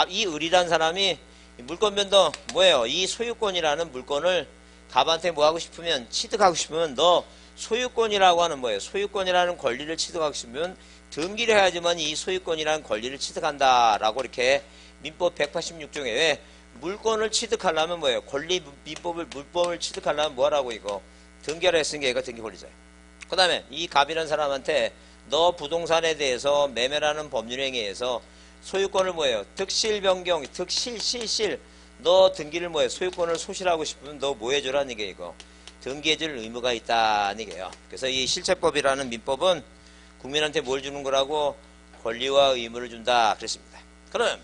이 을이란 사람이 물건 변동 뭐예요? 이 소유권이라는 물건을 갑한테 뭐 하고 싶으면 취득하고 싶으면 너 소유권이라고 하는 뭐예요? 소유권이라는 권리를 취득하고 싶으면 등기를 해야지만 이 소유권이라는 권리를 취득한다라고 이렇게 민법 186조에 왜 물건을 취득하려면 뭐예요? 권리 물법을 취득하려면 뭐라고 이거 등기를 했으니까 얘가 등기 권리자예요. 그 다음에 이 갑이라는 사람한테 너 부동산에 대해서 매매라는 법률행위에서 소유권을 뭐예요? 득실 변경, 실실 너 등기를 뭐예요? 소유권을 소실하고 싶으면 너 뭐 해줘라는 얘기예요, 이거. 등기해줄 의무가 있다는 얘기예요. 그래서 이 실체법이라는 민법은 국민한테 뭘 주는 거라고? 권리와 의무를 준다. 그랬습니다. 그럼,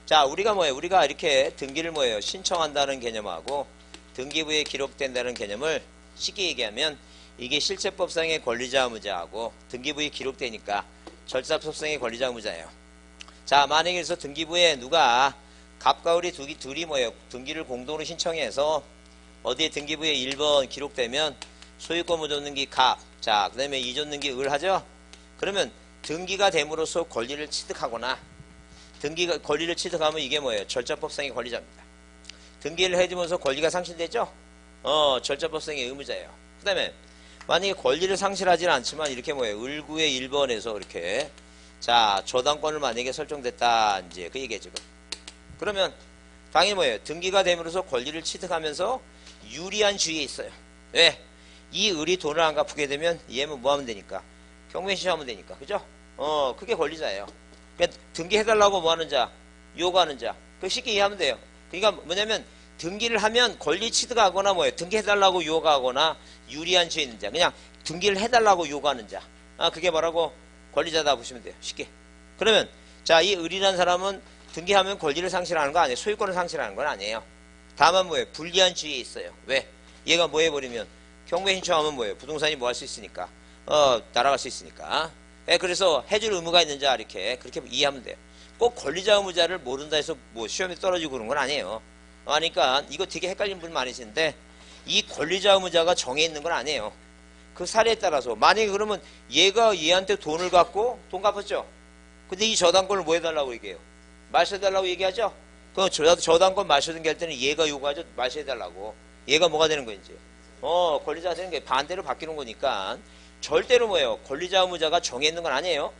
자, 우리가 뭐예요? 우리가 이렇게 등기를 뭐예요? 신청한다는 개념하고 등기부에 기록된다는 개념을 쉽게 얘기하면 이게 실체법상의 권리자 의무자하고 등기부에 기록되니까 절차법상의 권리자 의무자예요. 자, 만약에 그래서 등기부에 누가 갑과 을이 둘이 뭐예요? 등기를 공동으로 신청해서 어디에 등기부에 1번 기록되면 소유권 무조등기 갑, 자, 그 다음에 이전등기 을 하죠? 그러면 등기가 됨으로써 권리를 취득하거나 등기가 권리를 취득하면 이게 뭐예요? 절차법상의 권리자입니다. 등기를 해주면서 권리가 상실되죠? 절차법상의 의무자예요. 그 다음에 만약에 권리를 상실하지는 않지만 이렇게 뭐예요? 을구의 1번에서 이렇게 자, 저당권을 만약에 설정됐다. 이제 그 얘기예요, 지금. 그러면 당연히 뭐예요? 등기가 됨으로써 권리를 취득하면서 유리한 주의에 있어요. 왜? 이 을이 돈을 안 갚게 되면 얘는 뭐 하면 되니까? 경매신청하면 되니까. 그죠? 그게 권리자예요. 그러니까 등기해달라고 뭐 하는 자? 요구하는 자. 그 쉽게 이해하면 돼요. 그러니까 뭐냐면 등기를 하면 권리 취득하거나 뭐예요? 등기해달라고 요구하거나 유리한 주의에 있는 자. 그냥 등기를 해달라고 요구하는 자. 그게 뭐라고? 권리자다 보시면 돼요. 쉽게. 그러면 자, 이 을이라는 사람은 등기하면 권리를 상실하는 거 아니에요. 소유권을 상실하는 건 아니에요. 다만 뭐예요? 불리한 주의에 있어요. 왜? 얘가 뭐 해버리면 경매 신청하면 뭐예요? 부동산이 뭐 할 수 있으니까 날아갈 수 있으니까. 그래서 해줄 의무가 있는 자 이렇게 그렇게 이해하면 돼요. 꼭 권리자 의무자를 모른다 해서 뭐 시험에 떨어지고 그런 건 아니에요. 그러니까 이거 되게 헷갈리는 분 많으신데 이 권리자 의무자가 정해 있는 건 아니에요. 그 사례에 따라서 만약에 그러면 얘가 얘한테 돈을 갖고 돈 갚았죠. 근데 이 저당권을 뭐 해달라고 얘기해요? 마셔달라고 얘기하죠. 그 저당권 마셔든 게 할 때는 얘가 요구하죠. 마셔달라고. 얘가 뭐가 되는 거야 이제? 권리자가 되는 게 반대로 바뀌는 거니까 절대로 뭐예요? 권리자 의무자가 정해 있는 건 아니에요.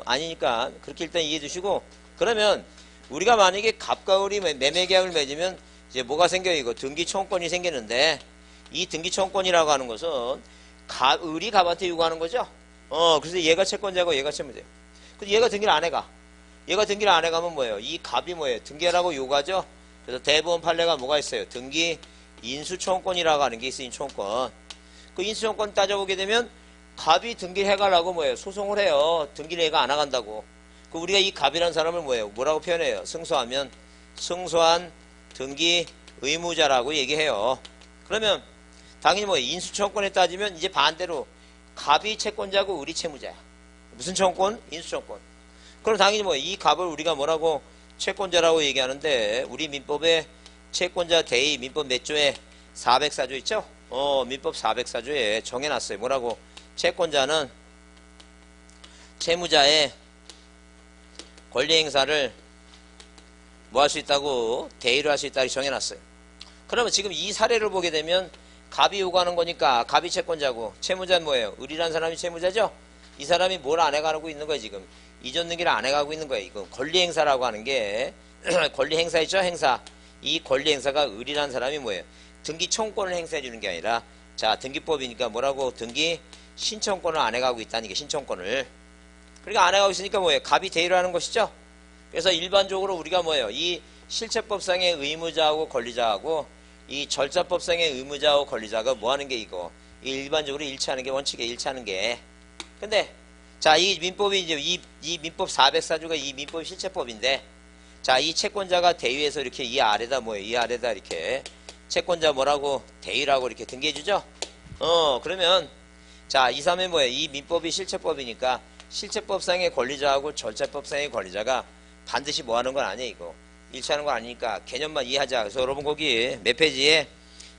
아니니까 그렇게 일단 이해해 두시고 그러면 우리가 만약에 갑과 을이 매매 계약을 맺으면 이제 뭐가 생겨요? 이거 등기청권이 생기는데 이 등기청권이라고 하는 것은 을이 갑한테 요구하는 거죠. 그래서 얘가 채권자고 얘가 채무자예요. 근데 얘가 등기를 안 해가. 얘가 등기를 안 해가면 뭐예요? 이 갑이 뭐예요? 등기하라고 요구하죠. 그래서 대법원 판례가 뭐가 있어요? 등기 인수청권이라고 하는 게 있어요. 인수청권. 그 인수청권 따져보게 되면 갑이 등기해가라고 뭐예요? 소송을 해요. 등기를 얘가 안 나간다고. 그 우리가 이 갑이라는 사람을 뭐예요? 뭐라고 표현해요? 승소하면 승소한 등기 의무자라고 얘기해요. 그러면 당연히 뭐 인수청권에 따지면 이제 반대로 갑이 채권자고 을이 채무자야. 무슨 청권? 인수청권. 그럼 당연히 뭐 이 갑을 우리가 뭐라고 채권자라고 얘기하는데 우리 민법에 채권자 대의 민법 몇 조에 404조 있죠? 민법 404조에 정해놨어요. 뭐라고? 채권자는 채무자의 권리 행사를 뭐 할 수 있다고? 대의로 할 수 있다고 정해놨어요. 그러면 지금 이 사례를 보게 되면 갑이 요구하는 거니까 갑이 채권자고 채무자는 뭐예요? 을이라는 사람이 채무자죠? 이 사람이 뭘 안 해가고 있는 거예요 지금? 이전 등기를 안 해가고 있는 거예요. 이거 권리 행사라고 하는 게 권리 행사 있죠? 행사. 이 권리 행사가 을이라는 사람이 뭐예요? 등기 청구권을 행사해 주는 게 아니라, 자, 등기법이니까 뭐라고? 등기 신청권을 안 해가고 있다는 게 신청권을. 그러니까 안 해가고 있으니까 뭐예요? 갑이 대의를 하는 것이죠. 그래서 일반적으로 우리가 뭐예요? 이 실체법상의 의무자하고 권리자하고 이 절차법상의 의무자하고 권리자가 뭐 하는 게 이거? 일반적으로 일치하는 게 원칙에 일치하는 게. 근데 자, 이 민법이 이제 이 민법 404조가 이 민법 실체법인데, 자, 이 채권자가 대위에서 이렇게 이 아래다 뭐예요? 이 아래다 이렇게 채권자 뭐라고? 대위라고 이렇게 등기해주죠? 그러면 자, 2, 3에 뭐예요? 이 민법이 실체법이니까 실체법상의 권리자하고 절차법상의 권리자가 반드시 뭐 하는 건 아니에요, 이거. 일치하는 건 아니니까 개념만 이해하자. 그래서 여러분 거기 몇 페이지에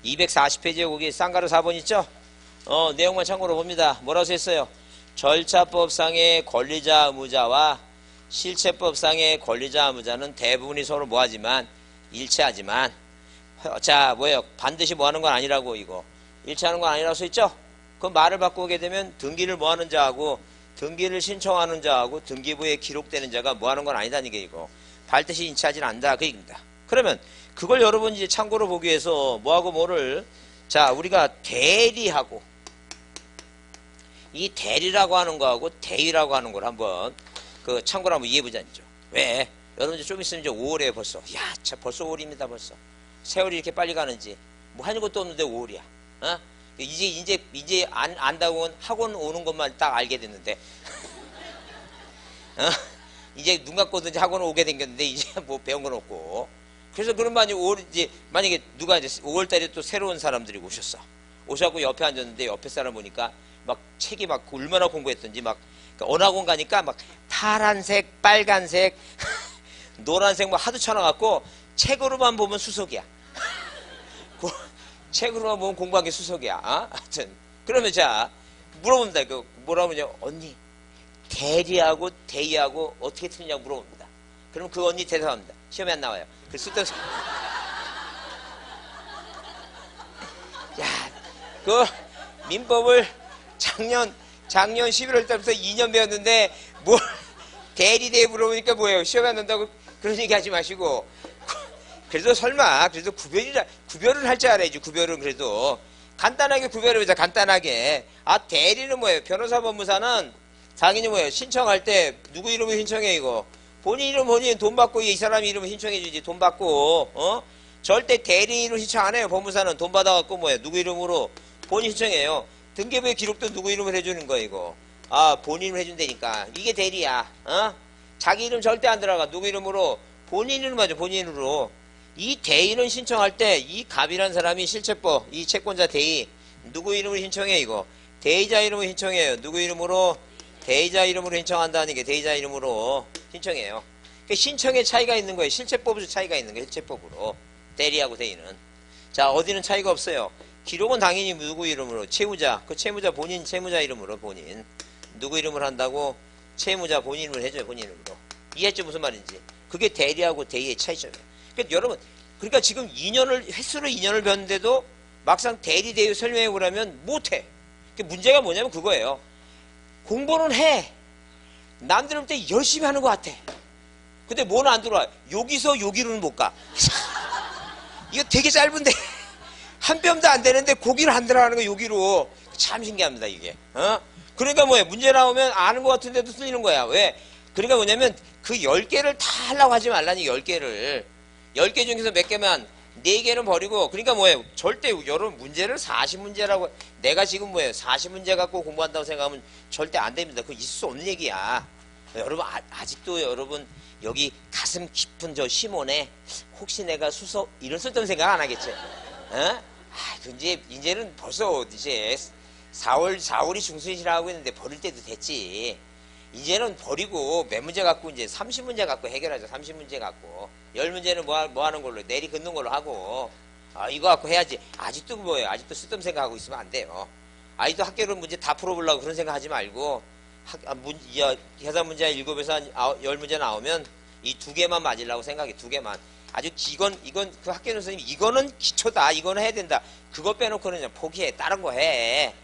240페이지에 거기 쌍가루 4번 있죠? 내용만 참고로 봅니다. 뭐라고 써있어요? 절차법상의 권리자 의무자와 실체법상의 권리자 의무자는 대부분이 서로 뭐하지만 일치하지만, 자, 뭐예요? 반드시 뭐하는 건 아니라고, 이거. 일치하는 건 아니라고 써있죠? 그 말을 바꾸게 되면 등기를 뭐하는 자하고 등기를 신청하는 자하고 등기부에 기록되는 자가 뭐하는 건 아니다는 게 이거. 반드시 일치하지는 않는다, 그 얘기입니다. 그러면 그걸 여러분 이제 참고로 보기 위해서 뭐하고 뭐를, 자, 우리가 대리하고 이 대리라고 하는 거하고 대위라고 하는 걸 한번 그 참고로 한번 이해해보자죠. 왜? 여러분 이제 좀 있으면 이제 5월에 벌써, 야, 참 벌써 5월입니다. 벌써 세월이 이렇게 빨리 가는지. 뭐 하는 것도 없는데 5월이야. 이제 안다고 학원 오는 것만 딱 알게 됐는데, 이제 눈 감고든지 학원 오게 생겼는데 이제 뭐 배운 건 없고. 그래서 그런 만약에 이제 만약에 누가 이제 5월달에 또 새로운 사람들이 오셔갖고 옆에 앉았는데 옆에 사람 보니까 막 책이 막 얼마나 공부했던지 막 언학원 가니까 막 파란색, 빨간색, 노란색 뭐 하도 쳐놔갖고 책으로만 보면 수석이야. 책으로만 보면 공부한 게 수석이야. 하여튼 그러면 자 물어봅니다. 그 뭐라고 하냐, 언니 대리하고 대의하고 어떻게 틀리냐고 물어봅니다. 그럼 그 언니 대답합니다. 시험에 안 나와요. 그 쓸데없이 야, 그 민법을 작년 11월 달부터 2년 배웠는데 뭘 대리 대의 물어보니까 뭐예요? 시험에 안 난다고 그런 얘기 하지 마시고, 그래도 설마 그래도 구별을 할 줄 알아야지. 구별은 그래도 간단하게 구별을 해보자. 간단하게. 대리는 뭐예요? 변호사 법무사는 당연히 뭐예요? 신청할 때 누구 이름을 신청해, 이거. 본인 이름 본인 돈 받고 이 사람 이름을 신청해 주지. 돈 받고. 절대 대리 이름 신청 안 해요. 법무사는 돈 받아갖고 뭐예요? 누구 이름으로 본인 신청해요. 등기부에 기록도 누구 이름을 해주는 거야, 이거. 본인을 해준다니까. 이게 대리야. 자기 이름 절대 안 들어가. 누구 이름으로? 본인 이름 맞아. 본인 이름으로. 이 대의는 신청할 때 이 갑이라는 사람이 실체법, 이 채권자 대의 누구 이름으로 신청해, 이거. 대의자 이름으로 신청해요. 누구 이름으로? 대의자 이름으로 신청한다는 게 대의자 이름으로 신청해요. 그러니까 신청에 차이가 있는 거예요. 실체법으로 차이가 있는 거예요. 실체법으로. 대리하고 대의는. 자, 어디는 차이가 없어요. 기록은 당연히 누구 이름으로? 채무자. 그 채무자 본인 채무자 이름으로 본인. 누구 이름으로 한다고? 채무자 본인 이름으로 해줘요. 본인 이름으로. 이해했죠? 무슨 말인지. 그게 대리하고 대의의 차이점이에요. 그러니까 여러분, 그러니까 지금 횟수로 2년을 배웠는데도 막상 대리 대의 설명해 보라면 못해. 문제가 뭐냐면 그거예요. 공부는 해. 남들 볼 때 열심히 하는 것 같아. 근데 뭐는 안 들어와. 여기서 여기로는 못 가. 이거 되게 짧은데 한 뼘도 안 되는데 거기를 안 들어가는 거 여기로. 참 신기합니다 이게. 그러니까 뭐예요. 문제 나오면 아는 것 같은데도 틀리는 거야. 왜? 그러니까 뭐냐면 그 10개를 다 하려고 하지 말라니. 10개를 10개 중에서 몇 개만 4개는 버리고. 그러니까 뭐예요. 절대 여러분 문제를 40문제라고 내가 지금 뭐예요 40문제 갖고 공부한다고 생각하면 절대 안 됩니다. 그거 있을 수 없는 얘기야. 여러분 아직도 여러분 여기 가슴 깊은 저 심원에 혹시 내가 수석 이런 쓸데없는 생각 안 하겠지? 이제는 벌써 이제 4월이 중순이라고 했는데 버릴 때도 됐지. 이제는 버리고 몇 문제 갖고 이제 30문제 갖고 해결하자. 30문제 갖고 10문제는 뭐 하는 걸로 내리 긋는 걸로 하고. 이거 갖고 해야지. 아직도 뭐예요? 아직도 쓸데없는 생각하고 있으면 안 돼요. 아직도 학교를 문제 다 풀어보려고 그런 생각 하지 말고 계산 문제 7에서 10문제 나오면 이 2개만 맞으려고 생각해. 2개만. 아주 이건 그 학교 선생님 이거는 기초다. 이거는 해야 된다. 그거 빼놓고는 그냥 포기해. 다른 거 해.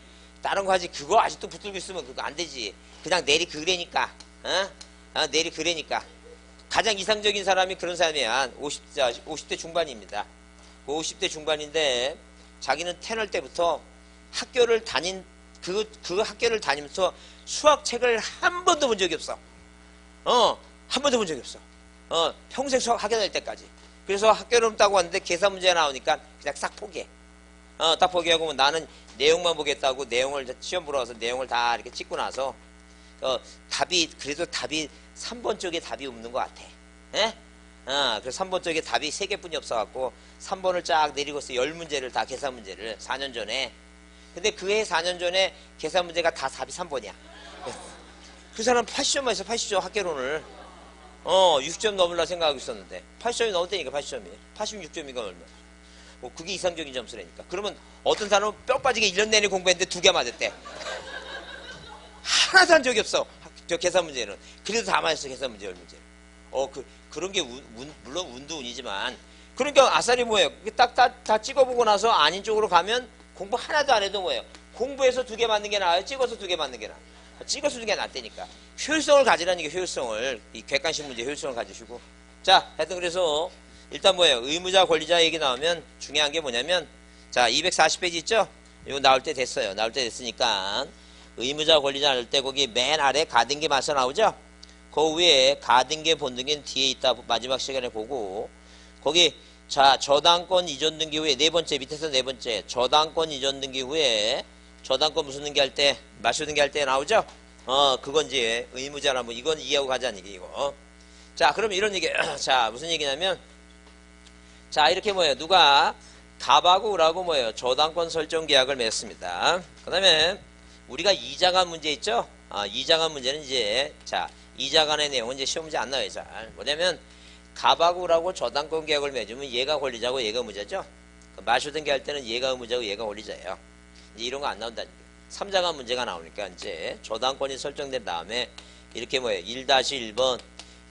다른 거 하지. 그거 아직도 붙들고 있으면 그거 안 되지. 그냥 내리 그래니까. 내리 그래니까. 가장 이상적인 사람이 그런 사람이 한 50대 중반입니다. 50대 중반인데 자기는 태어날 때부터 학교를 그 학교를 다니면서 수학책을 한 번도 본 적이 없어. 한 번도 본 적이 없어. 평생 수학 하게 될 때까지. 그래서 학교를 따고 왔는데 계산 문제가 나오니까 그냥 싹 포기해. 딱 포기하고 나는 내용만 보겠다고 내용을 시험 보러 와서 내용을 다 이렇게 찍고 나서 그래도 답이 3번 쪽에 답이 없는 것 같아. 예? 그래서 3번 쪽에 답이 3개뿐이 없어갖고 3번을 쫙 내리고 있어. 10문제를 다 계산 문제를 4년 전에. 근데 그해 4년 전에 계산 문제가 다 답이 3번이야. 그 사람 80점만 했어. 80점 학개론을. 60점 넘으려 생각하고 있었는데 80점이 넘었다니까. 80점이 86점인가 얼마. 그게 이상적인 점수라니까. 그러면 어떤 사람은 뼈 빠지게 1년 내내 공부했는데 2개 맞았대. 하나도 한 적이 없어. 저 계산 문제는. 그래도 다 맞았어. 계산 문제 10문제. 그런 게 물론 운도 운이지만, 그러니까 아싸리 뭐예요? 다 찍어보고 나서 아닌 쪽으로 가면 공부 하나도 안 해도 뭐예요? 공부해서 2개 맞는 게 나아요? 찍어서 2개 맞는 게 나아요? 찍어서 2개 낫다니까. 효율성을 가지라는 게 효율성을. 이 객관식 문제 효율성을 가지시고. 자, 하여튼 그래서 일단 뭐예요? 의무자 권리자 얘기 나오면 중요한 게 뭐냐면, 자, 240페이지 있죠? 이거 나올 때 됐어요. 나올 때 됐으니까 의무자 권리자 나올 때 거기 맨 아래 가등기 맞서 나오죠? 그 위에 가등기 본등기는 뒤에 있다. 마지막 시간에 보고 거기 자, 저당권 이전 등기 후에 네 번째, 밑에서 네 번째, 저당권 이전 등기 후에 저당권 무슨 등기 할 때, 마쇼 등기 할 때 나오죠? 그건 이제 의무자라 뭐 이건 이해하고 가자는 얘기 이거. 자, 그럼 이런 얘기. 자, 무슨 얘기냐면, 자, 이렇게 뭐예요? 누가 갑하고 을하고 뭐예요? 저당권 설정 계약을 맺었습니다. 그 다음에 우리가 이자간 문제 있죠? 이자간 문제는 이제, 자, 이자간의 내용은 이제 시험 문제 안 나와요. 잘. 뭐냐면, 갑하고 을하고 저당권 계약을 맺으면 얘가 권리자고 얘가 의무자죠? 마쇼 등기 할 때는 얘가 의무자고 얘가 권리자예요. 이제 이런 거 안 나온다는 거예요. 3자간 문제가 나오니까 이제 저당권이 설정된 다음에 이렇게 뭐예요? 1-1번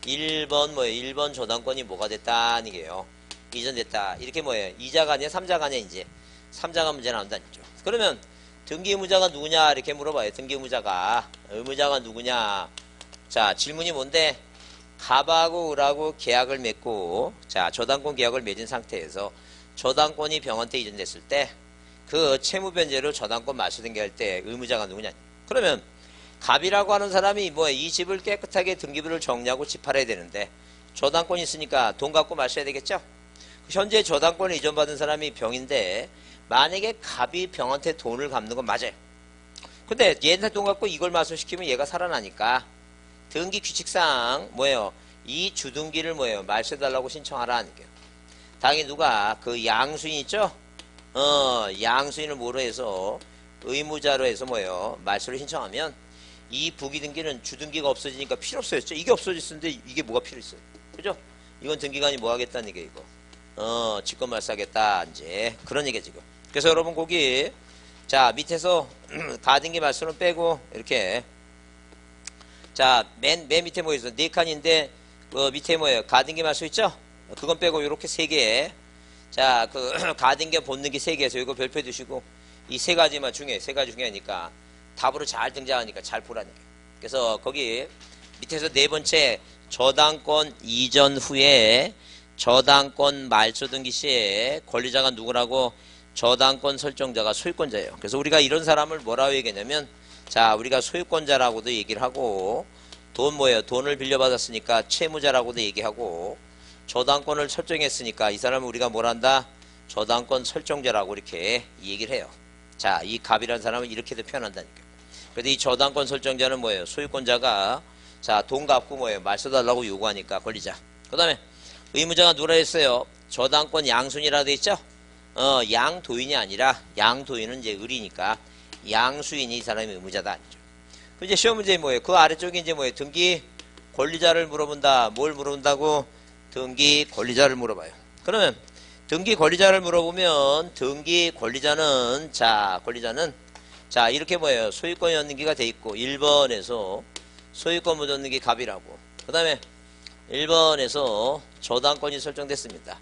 1번 뭐예요? 1번 저당권이 뭐가 됐다는 얘기예요. 이전됐다. 이렇게 뭐예요? 2자간이야? 3자간이야? 이제 3자간 문제 나온다는 거죠. 그러면 등기 의무자가 누구냐? 이렇게 물어봐요. 등기 의무자가 누구냐? 자, 질문이 뭔데? 갑하고 을하고 계약을 맺고, 자, 저당권 계약을 맺은 상태에서 저당권이 병원한테 이전됐을 때 그 채무변제로 저당권 마수 등기할 때 의무자가 누구냐? 그러면 갑이라고 하는 사람이 뭐 이 집을 깨끗하게 등기부를 정리하고 집 팔아야 되는데 저당권이 있으니까 돈 갖고 마셔야 되겠죠? 현재 저당권을 이전받은 사람이 병인데 만약에 갑이 병한테 돈을 갚는 건 맞아요. 근데 얘한테 돈 갖고 이걸 마소시키면 얘가 살아나니까 등기 규칙상 뭐예요? 이 주등기를 뭐예요? 말소해달라고 신청하라는 거예요. 당연히 누가 그 양수인 있죠? 양수인을 뭐로 해서 의무자로 해서 뭐예요? 말소를 신청하면 이 부기등기는 주등기가 없어지니까 필요 없어졌죠? 이게 없어졌는데 이게 뭐가 필요 있어요? 그죠? 이건 등기관이 뭐 하겠다는 얘기예요, 이거. 직권 말소하겠다, 이제. 그런 얘기예요, 지금. 그래서 여러분, 거기, 자, 밑에서 가등기 말소는 빼고, 이렇게. 자, 맨 밑에 뭐 있어? 네 칸인데, 밑에 뭐예요? 가등기 말소 있죠? 그건 빼고, 요렇게 3개. 자, 그, 가등기 본등기 3개에서 이거 별표 두시고, 이 3가지만 중요해. 3가지 중요하니까. 답으로 잘 등장하니까 잘 보라는 거예요. 그래서 거기 밑에서 네 번째 저당권 이전 후에 저당권 말소 등기 시에 권리자가 누구라고? 저당권 설정자가 소유권자예요. 그래서 우리가 이런 사람을 뭐라고 얘기하냐면, 자, 우리가 소유권자라고도 얘기를 하고, 돈 뭐예요? 돈을 빌려받았으니까 채무자라고도 얘기하고, 저당권을 설정했으니까 이 사람을 우리가 뭘 한다? 저당권 설정자라고 이렇게 얘기를 해요. 자, 이 갑이라는 사람은 이렇게도 표현한다니까요. 그런데 이 저당권 설정자는 뭐예요? 소유권자가, 자, 돈 갚고 뭐예요? 말소달라고 요구하니까 권리자. 그 다음에 의무자가 누구라 했어요? 저당권 양순이라고 돼 있죠? 양도인이 아니라, 양도인은 이제 을이니까 양수인이 이 사람이 의무자다 아니죠. 그 이제 시험 문제 뭐예요? 그 아래쪽에 이제 뭐예요? 등기 권리자를 물어본다. 뭘 물어본다고? 등기 권리자를 물어봐요. 그러면 등기 권리자를 물어보면 등기 권리자는, 자, 자, 이렇게 뭐예요? 소유권 연등기가 돼 있고 1번에서 소유권 묻었는기 갑이라고. 그 다음에 1번에서 저당권이 설정됐습니다.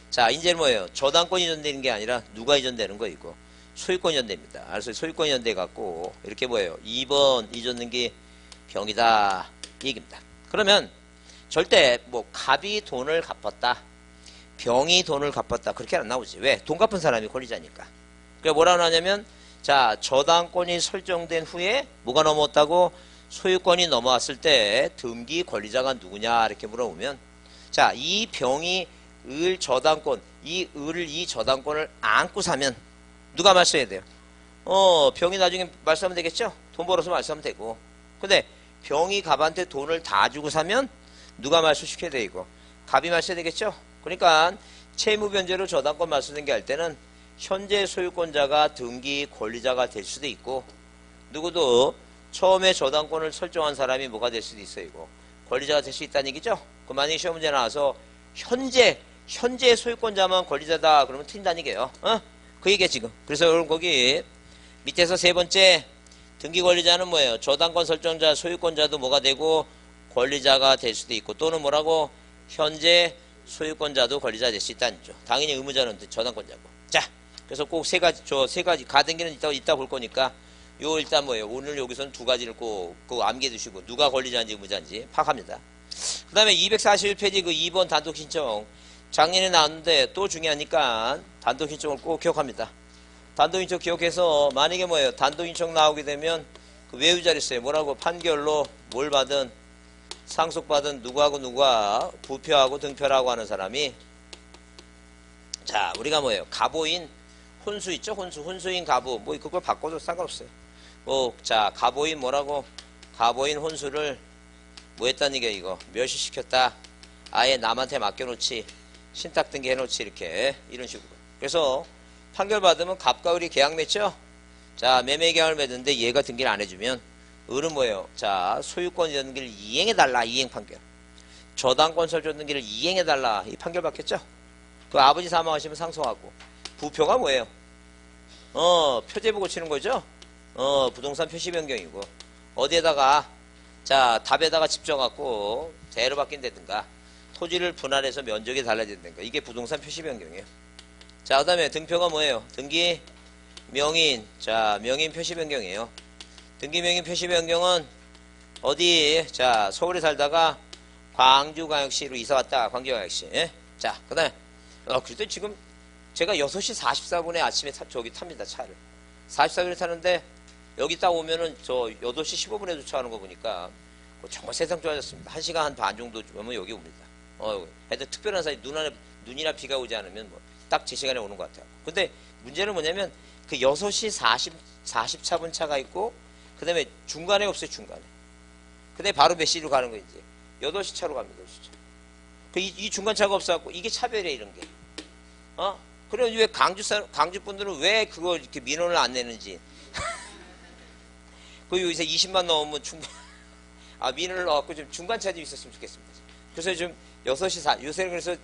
자, 이제 뭐예요? 저당권이 이전되는 게 아니라 누가 이전되는 거 이거? 소유권이 이전됩니다. 그래서 소유권이 이전돼 갖고 이렇게 뭐예요? 2번 이전등기 병이다 이 얘기입니다. 그러면 절대 뭐 갑이 돈을 갚았다, 병이 돈을 갚았다 그렇게 안 나오지. 왜? 돈 갚은 사람이 권리자니까. 그러니까 뭐라 하냐면 자, 저당권이 설정된 후에 뭐가 넘어왔다고? 소유권이 넘어왔을 때 등기 권리자가 누구냐 이렇게 물어보면 자, 이 병이 을 저당권, 이 저당권을 안고 사면 누가 말소해야 돼요? 병이 나중에 말소하면 되겠죠? 돈 벌어서 말소하면 되고. 근데 병이 갑한테 돈을 다 주고 사면 누가 말소시켜야 돼, 이거? 갑이 말소해야 되겠죠? 그러니까 채무 변제로 저당권 말소 등기할 때는 현재 소유권자가 등기 권리자가 될 수도 있고, 누구도 처음에 저당권을 설정한 사람이 뭐가 될 수도 있어요, 이거. 권리자가 될 수 있다는 얘기죠? 그 만약에 시험 문제 나와서 현재 소유권자만 권리자다 그러면 틀린다는 얘기예요. 그 얘기야 지금. 그래서 여러분 거기 밑에서 세 번째 등기 권리자는 뭐예요? 저당권 설정자 소유권자도 뭐가 되고 권리자가 될 수도 있고, 또는 뭐라고? 현재 소유권자도 권리자 될 수 있다는 거죠. 당연히 의무자는 저당권자고. 자, 그래서 꼭 세 가지 가등기는 이따 볼 거니까 요 일단 뭐예요? 오늘 여기서는 두 가지를 꼭 암기해 두시고, 누가 권리자인지 의무자인지 파악합니다. 그 다음에 241페이지 그 2번 단독 신청 작년에 나왔는데 또 중요하니까 단독 신청을 꼭 기억합니다. 단독 신청 기억해서 만약에 뭐예요? 단독 신청 나오게 되면 그 외유 자리 써요. 뭐라고? 판결로 뭘 받은 상속받은 누구하고 누가 부표하고 등표라고 하는 사람이, 자, 우리가 뭐예요? 가보인 혼수 있죠? 혼수인 가부 뭐 그걸 바꿔도 상관없어요. 자, 가보인 뭐라고? 가보인 혼수를 뭐 했다는 얘기야, 이거. 멸시시켰다. 아예 남한테 맡겨놓지. 신탁 등기 해놓지. 이런 식으로. 그래서 판결 받으면 갑과 을이 계약 맺죠? 자, 매매 계약을 맺는데 얘가 등기를 안 해주면 을은 뭐예요? 자, 소유권 등기를 이행해달라. 이행 판결. 저당권 설정 등기를 이행해달라. 이 판결 받겠죠? 그 아버지 사망하시면 상속하고. 부표가 뭐예요? 표제부 고치는 거죠? 부동산 표시 변경이고. 어디에다가 자, 답에다가 집 져갖고 대로 바뀐다든가 토지를 분할해서 면적이 달라진다든가, 이게 부동산 표시 변경이에요. 자, 그 다음에 등표가 뭐예요? 등기 명인. 자, 명인 표시 변경이에요. 등기 명인 표시 변경은 어디? 자, 서울에 살다가 광주광역시로 이사왔다. 광주광역시. 예? 자, 그 다음에 그래도 지금 제가 6시 44분에 아침에 저기 탑니다. 차를 44분에 타는데 여기 딱 오면은 저 8시 15분에 도착하는 거 보니까 정말 세상 좋아졌습니다. 1시간 한 반 정도 오면 여기 옵니다. 하여튼 특별한 사이 눈이나 비가 오지 않으면 뭐 딱 제 시간에 오는 것 같아요. 근데 문제는 뭐냐면 그 6시 44분 차가 있고, 그 다음에 중간에 없어요, 중간에. 근데 바로 몇 시로 가는 거지? 8시 차로 갑니다, 8시 차. 이 중간 차가 없어갖고 이게 차별이야, 이런 게. 그럼 왜 광주 분들은 왜 그걸 이렇게 민원을 안 내는지. 그 요새 20만 넘으면 민원을 넣어갖고 좀 중간차 좀 있었으면 좋겠습니다. 그래서 좀 6시 요새는 그래서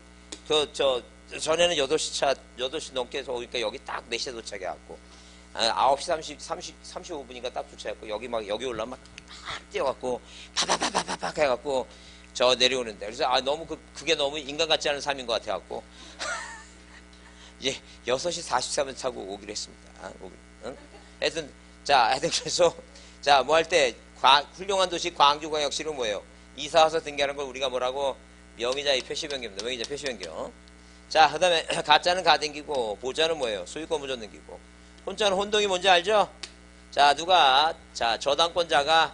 전에는 8시 넘게 해서 오니까 여기 딱 4시에 도착해갖고, 9시 35분인가 딱 도착해갖고, 여기 올라면 막 뛰어갖고, 파파파파팍 해갖고, 저 내려오는데. 그래서, 너무 그게 너무 인간 같지 않은 삶인 것 같아갖고, 이제 6시 44분 타고 오기로 했습니다. 응? 하여튼 그래서, 자, 뭐 할 때, 훌륭한 도시 광주광역시로 뭐예요? 이사 와서 등기하는 걸 우리가 뭐라고? 명의자의 표시 변경입니다. 명의자 표시 변경. 자, 그 다음에 가짜는 가등기고, 보자는 뭐예요? 소유권 무전 등기고. 혼자는 혼동이 뭔지 알죠? 자, 자, 저당권자가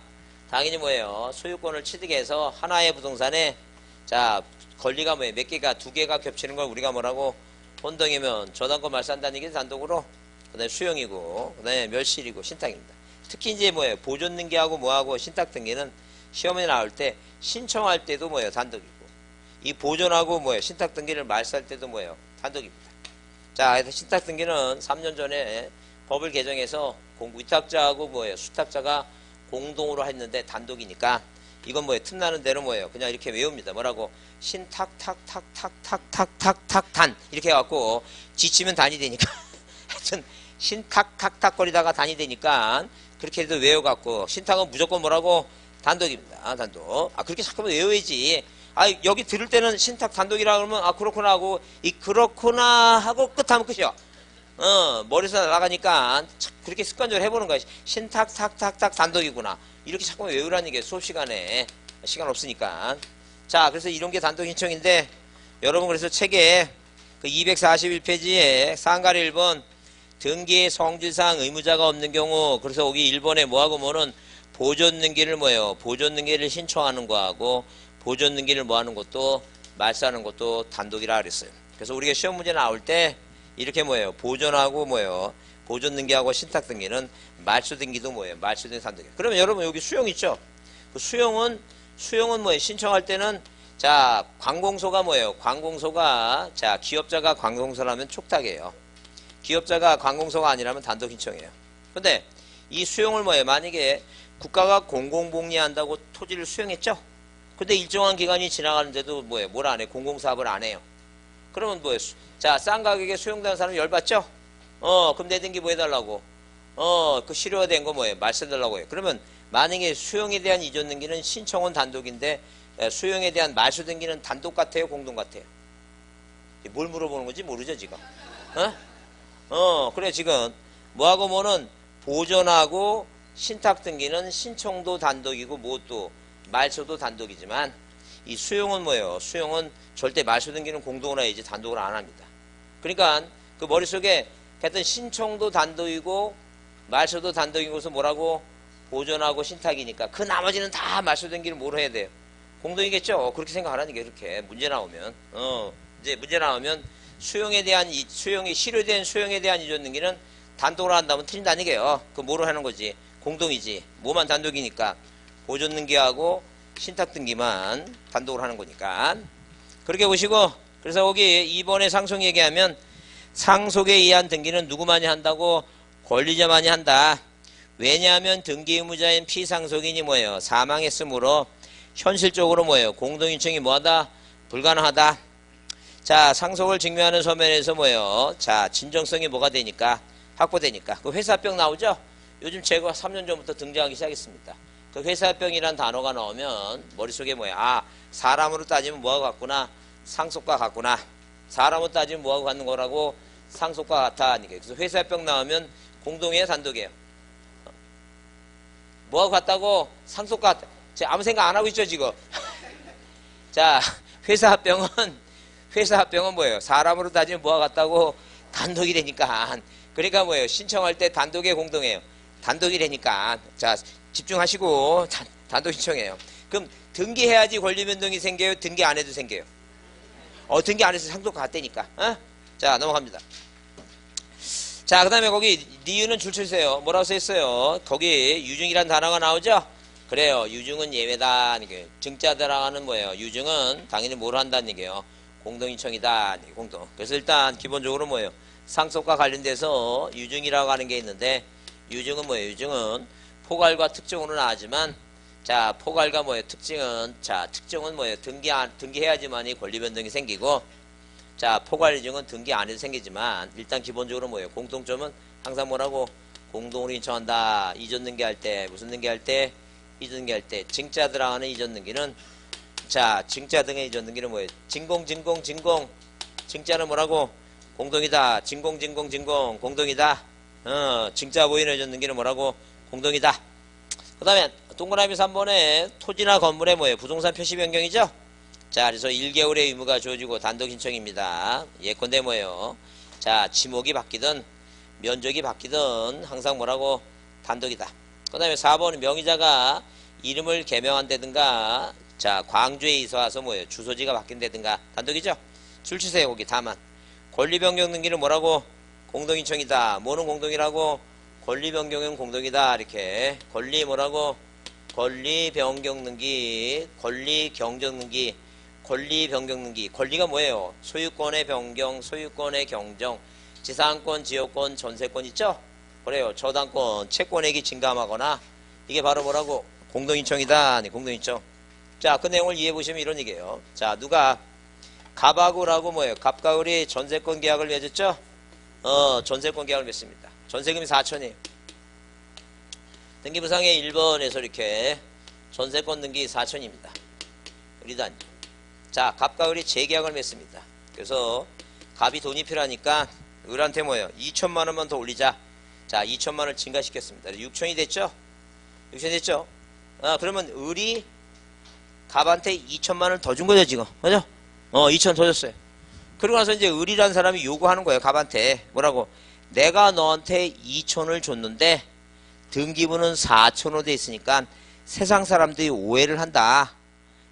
당연히 뭐예요? 소유권을 취득해서 하나의 부동산에, 자, 권리가 뭐예요? 몇 개가, 2개가 겹치는 걸 우리가 뭐라고? 혼동이면 저당권 말소한다는 얘기는 단독으로, 그 다음에 수용이고, 그 다음에 멸실이고, 신탁입니다. 특히 이제 뭐예요? 보존 등기하고 뭐하고 신탁 등기는 시험에 나올 때 신청할 때도 뭐예요? 단독이고. 이 보존하고 뭐예요? 신탁 등기를 말소할 때도 뭐예요? 단독입니다. 자, 그래서 신탁 등기는 3년 전에 법을 개정해서 위탁자하고 뭐예요? 수탁자가 공동으로 했는데 단독이니까 이건 뭐예요? 틈나는 대로 뭐예요? 그냥 이렇게 외웁니다. 뭐라고? 신탁탁탁탁탁탁탁탁 단 이렇게 해갖고 지치면 단이 되니까 하여튼 신탁탁탁 거리다가 단이 되니까 그렇게 해도 외워갖고, 신탁은 무조건 뭐라고? 단독입니다. 단독. 그렇게 자꾸 외워야지. 여기 들을 때는 신탁 단독이라 그러면 그렇구나 하고, 이 그렇구나 하고 끝하면 끝이요. 머리에서 나가니까 그렇게 습관적으로 해보는 거야. 신탁 탁탁탁 단독이구나. 이렇게 자꾸 외우라는 게 수업 시간에. 시간 없으니까. 자, 그래서 이런 게 단독 신청인데, 여러분 그래서 책에 그 241페이지에 상가리 1번 등기의 성질상 의무자가 없는 경우, 그래서 여기 1번에 뭐하고 뭐는 보존 등기를 뭐예요? 보존 등기를 신청하는 거하고 보존 등기를 뭐 하는 것도 말소하는 것도 단독이라 그랬어요. 그래서 우리가 시험 문제 나올 때 이렇게 뭐예요? 보존하고 뭐예요? 보존 등기하고 신탁 등기는 말소 등기도 뭐예요? 말소 등기 단독이에요. 그러면 여러분 여기 수용 있죠? 그 수용은 뭐예요? 신청할 때는 자, 관공서가 뭐예요? 관공서가 자, 기업자가 관공서라면 촉탁이에요. 기업자가 관공서가 아니라면 단독 신청이에요. 근데 이 수용을 뭐예요? 만약에 국가가 공공복리한다고 토지를 수용했죠? 근데 일정한 기간이 지나가는데도 뭐예요? 뭘 안 해? 공공사업을 안 해요. 그러면 뭐예요? 자, 싼 가격에 수용되는 사람 열받죠? 그럼 내 등기 뭐 해달라고? 그 실효화된 거 뭐예요? 말소해달라고 해요. 그러면 만약에 수용에 대한 이전 등기는 신청은 단독인데 수용에 대한 말소 등기는 단독 같아요? 공동 같아요? 뭘 물어보는 건지 모르죠, 지금? 그래, 지금 뭐하고 뭐는 보존하고 신탁 등기는 신청도 단독이고 뭐또 말소도 단독이지만 이 수용은 뭐예요? 수용은 절대 말소 등기는 공동으로 해야지 단독으로 안 합니다. 그러니까 그 머릿속에 하여튼 신청도 단독이고 말소도 단독이고서 뭐라고? 보존하고 신탁이니까 그 나머지는 다 말소 등기를 뭐로 해야 돼요? 공동이겠죠? 그렇게 생각하라는 게 이렇게 문제 나오면 이제 문제 나오면 수용에 대한 수용이 실효된 수용에 대한 이전 등기는 단독으로 한다면 틀린다는 얘기예요. 그 뭐로 하는 거지? 공동이지. 뭐만 단독이니까 보존 등기하고 신탁 등기만 단독으로 하는 거니까. 그렇게 보시고 그래서 여기 2번에 상속 얘기하면 상속에 의한 등기는 누구만이 한다고? 권리자만이 한다. 왜냐하면 등기 의무자인 피상속인이 뭐예요? 사망했으므로 현실적으로 뭐예요? 공동신청이 뭐하다? 불가능하다. 자, 상속을 증명하는 서면에서 뭐예요? 자, 진정성이 뭐가 되니까? 확보되니까. 그 회사병 나오죠? 요즘 제가 3년 전부터 등장하기 시작했습니다. 그 회사병이란 단어가 나오면 머릿속에 뭐야? 아, 사람으로 따지면 뭐하고 같구나? 상속과 같구나. 사람으로 따지면 뭐하고 같는 거라고? 상속과 같아. 그래서 회사병 나오면 공동이에요? 단독이에요? 뭐하고 같다고? 상속과 같다. 제가 아무 생각 안 하고 있죠, 지금? 자, 회사합병은 뭐예요? 사람으로 따지면 뭐하고 같다고? 단독이 되니까. 그러니까 뭐예요? 신청할 때 단독에 공동이에요. 단독이 되니까. 자, 집중하시고 단독 신청해요. 그럼 등기해야지 권리변동이 생겨요? 등기 안 해도 생겨요? 등기 안 해서 상속 같다니까. 자, 넘어갑니다. 자, 그 다음에 거기 니은은 줄쳐주세요. 뭐라고 써있어요? 거기 유증이란 단어가 나오죠? 그래요. 유증은 예외다. 증자 들어가는 뭐예요? 유증은 당연히 뭘 한다는 얘기예요? 공동신청이다. 공동. 그래서 일단 기본적으로 뭐예요? 상속과 관련돼서 유증이라고 하는 게 있는데 유증은 뭐예요? 유증은 포괄과 특정으로 나오지만 자, 포괄과 뭐예요? 특징은 자, 특징은 뭐예요? 등기해야지만이 권리변동이 생기고 자, 포괄 유증은 등기 안 해도 생기지만 일단 기본적으로 뭐예요? 공통점은 항상 뭐라고? 공동으로 신청한다. 이전 등기할 때 무슨 등기할 때? 이전 등기할 때 증자 들어가는 이전 등기는 자, 증자 등의 이전 등기는 뭐예요? 진공 증자는 뭐라고? 공동이다. 진공 공동이다. 증자 보이는 이전 등기는 뭐라고? 공동이다. 그 다음에 동그라미 3번에 토지나 건물에 뭐예요? 부동산 표시 변경이죠? 자, 그래서 1개월의 의무가 주어지고 단독 신청입니다. 예컨대 뭐예요? 자, 지목이 바뀌든 면적이 바뀌든 항상 뭐라고? 단독이다. 그 다음에 4번은 명의자가 이름을 개명한다든가 자, 광주에 이사 와서 뭐예요? 주소지가 바뀐다든가 단독이죠? 줄 치세요. 거기 다만. 권리 변경 등기는 뭐라고? 공동 신청이다. 뭐는 공동이라고? 권리 변경은 공동이다. 이렇게. 권리 뭐라고? 권리 변경 등기, 권리 경정 등기, 권리 변경 등기. 권리가 뭐예요? 소유권의 변경, 소유권의 경정, 지상권, 지역권, 전세권 있죠? 그래요. 저당권, 채권액이 증감하거나 이게 바로 뭐라고? 공동 신청이다. 공동 신청. 자, 그 내용을 이해해 보시면 이런 얘기예요. 자, 누가 갑하고라고 뭐예요? 갑가을이 전세권 계약을 맺었죠? 전세권 계약을 맺습니다. 전세금이 4천이에요. 등기부상의 1번에서 이렇게 전세권 등기 4천입니다. 리단. 자, 갑과 을이 재계약을 맺습니다. 그래서 갑이 돈이 필요하니까 을한테 뭐예요? 2천만 원만 더 올리자. 자, 2천만 원을 증가시켰습니다. 6천이 됐죠? 6천이 됐죠? 그러면 을이 갑한테 2천만 원을 더 준 거죠, 지금. 그죠? 2천 더 줬어요. 그러고 나서 이제 을이라는 사람이 요구하는 거예요, 갑한테. 뭐라고? 내가 너한테 2천을 줬는데, 등기부는 4천으로 돼 있으니까 세상 사람들이 오해를 한다.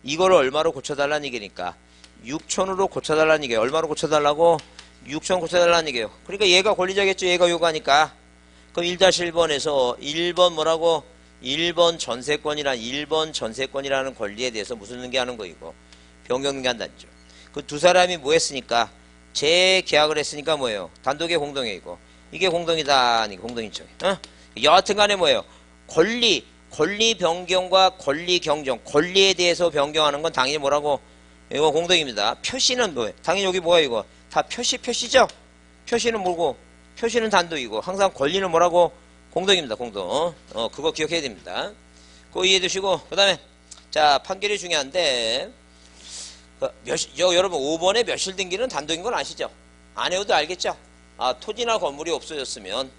이거를 얼마로 고쳐달라는 얘기니까. 6천으로 고쳐달라는 얘기예요. 얼마로 고쳐달라고? 6천 고쳐달라는 얘기예요. 그러니까 얘가 권리자겠죠, 얘가 요구하니까. 그럼 1-1번에서 1번 뭐라고? 1번 전세권이라는 권리에 대해서 무슨 능계하는 거이고 변경 능계한다죠. 그 두 사람이 뭐 했으니까 재계약을 했으니까 뭐예요? 단독의 공동이고 이게 공동이다. 공동인정. 여하튼간에 뭐예요? 권리 변경과 권리 경정, 권리에 대해서 변경하는 건 당연히 뭐라고? 이거 공동입니다. 표시는 뭐예요? 당연히 여기 뭐야 이거? 다 표시죠? 표시는 뭐고? 표시는 단독이고 항상 권리는 뭐라고? 공동입니다. 공동. 그거 기억해야 됩니다. 그거 이해해 두시고 그 다음에 자 판결이 중요한데 여러분 5번에 몇실 등기는 단독인 건 아시죠? 안 해도 알겠죠? 토지나 건물이 없어졌으면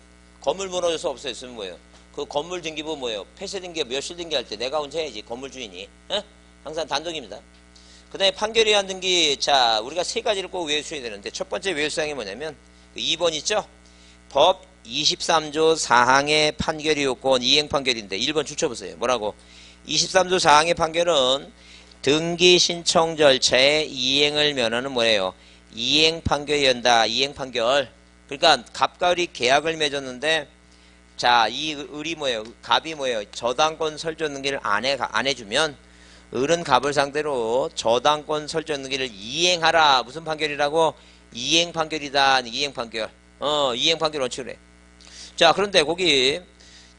건물 무너져서 없어졌으면 뭐예요? 그 건물 등기부 뭐예요? 폐쇄 등기 몇실 등기 할 때 내가 혼자 해야지 건물 주인이. 항상 단독입니다. 그 다음에 판결에 의한 등기 자 우리가 세 가지를 꼭 외우셔야 되는데 첫 번째 외울 사항이 뭐냐면 2번 있죠? 법 23조 4항의 판결이 요건 이행 판결인데 1번 줄쳐보세요. 뭐라고? 23조 4항의 판결은 등기 신청 절차의 이행을 면하는 뭐예요? 이행 판결이 연다. 이행 판결. 그러니까 갑과 을이 계약을 맺었는데 자, 이 을이 뭐예요? 갑이 뭐예요? 저당권 설정 등기를 안 해주면 을은 갑을 상대로 저당권 설정 등기를 이행하라. 무슨 판결이라고? 이행 판결이다. 이행 판결. 이행 판결 원칙을 해. 자, 그런데 거기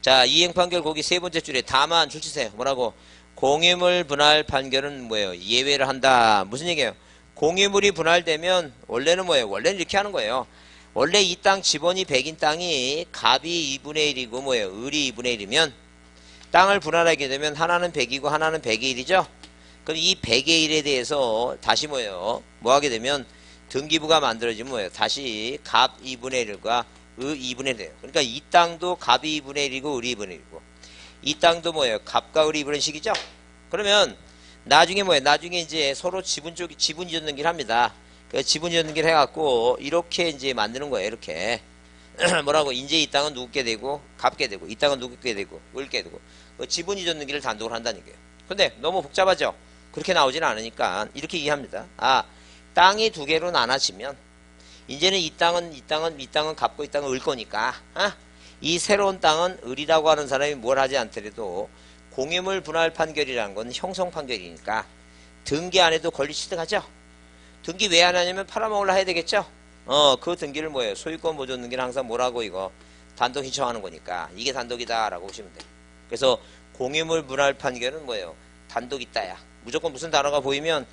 자, 이행 판결 거기 세 번째 줄에 다만 줄 치세요. 뭐라고? 공유물 분할 판결은 뭐예요? 예외를 한다. 무슨 얘기예요? 공유물이 분할되면 원래는 뭐예요? 원래는 이렇게 하는 거예요. 원래 이 땅 지번이 100인 땅이 갑이 2분의 1이고 뭐예요? 을이 2분의 1이면 땅을 분할하게 되면 하나는 100이고 하나는 100의 1이죠? 그럼 이 100의 1에 대해서 다시 뭐예요? 뭐 하게 되면 등기부가 만들어지면 뭐예요? 다시 갑 2분의 1과 의 2분의 1이에요. 그러니까 이 땅도 갑이 2분의 1이고 을이 2분의 1이고 이 땅도 뭐예요? 갑과 을이 2분의 1식이죠? 그러면 나중에 뭐예요? 나중에 이제 서로 지분 이전 등기를 합니다. 그 지분 이전 등기를 해갖고 이렇게 이제 만드는 거예요. 이렇게 뭐라고? 이제 이 땅은 누구게 되고 갑게 되고 이 땅은 누구게 되고 을게 되고 그 지분 이전 등기를 단독으로 한다는 얘기예요. 근데 너무 복잡하죠? 그렇게 나오지는 않으니까 이렇게 이해합니다. 땅이 두 개로 나눠지면 이제는 이 땅은 갑고 이 땅은 을 거니까 이 새로운 땅은 을이라고 하는 사람이 뭘 하지 않더라도 공유물 분할 판결이라는 건 형성 판결이니까 등기 안 해도 권리 취득하죠. 등기 왜 안 하냐면 팔아먹으려 해야 되겠죠. 그 등기를 뭐예요? 소유권 보존 등기를 항상 뭐라고 이거 단독 신청하는 거니까 이게 단독이다라고 보시면 돼요. 그래서 공유물 분할 판결은 뭐예요? 단독 있다야. 무조건 무슨 단어가 보이면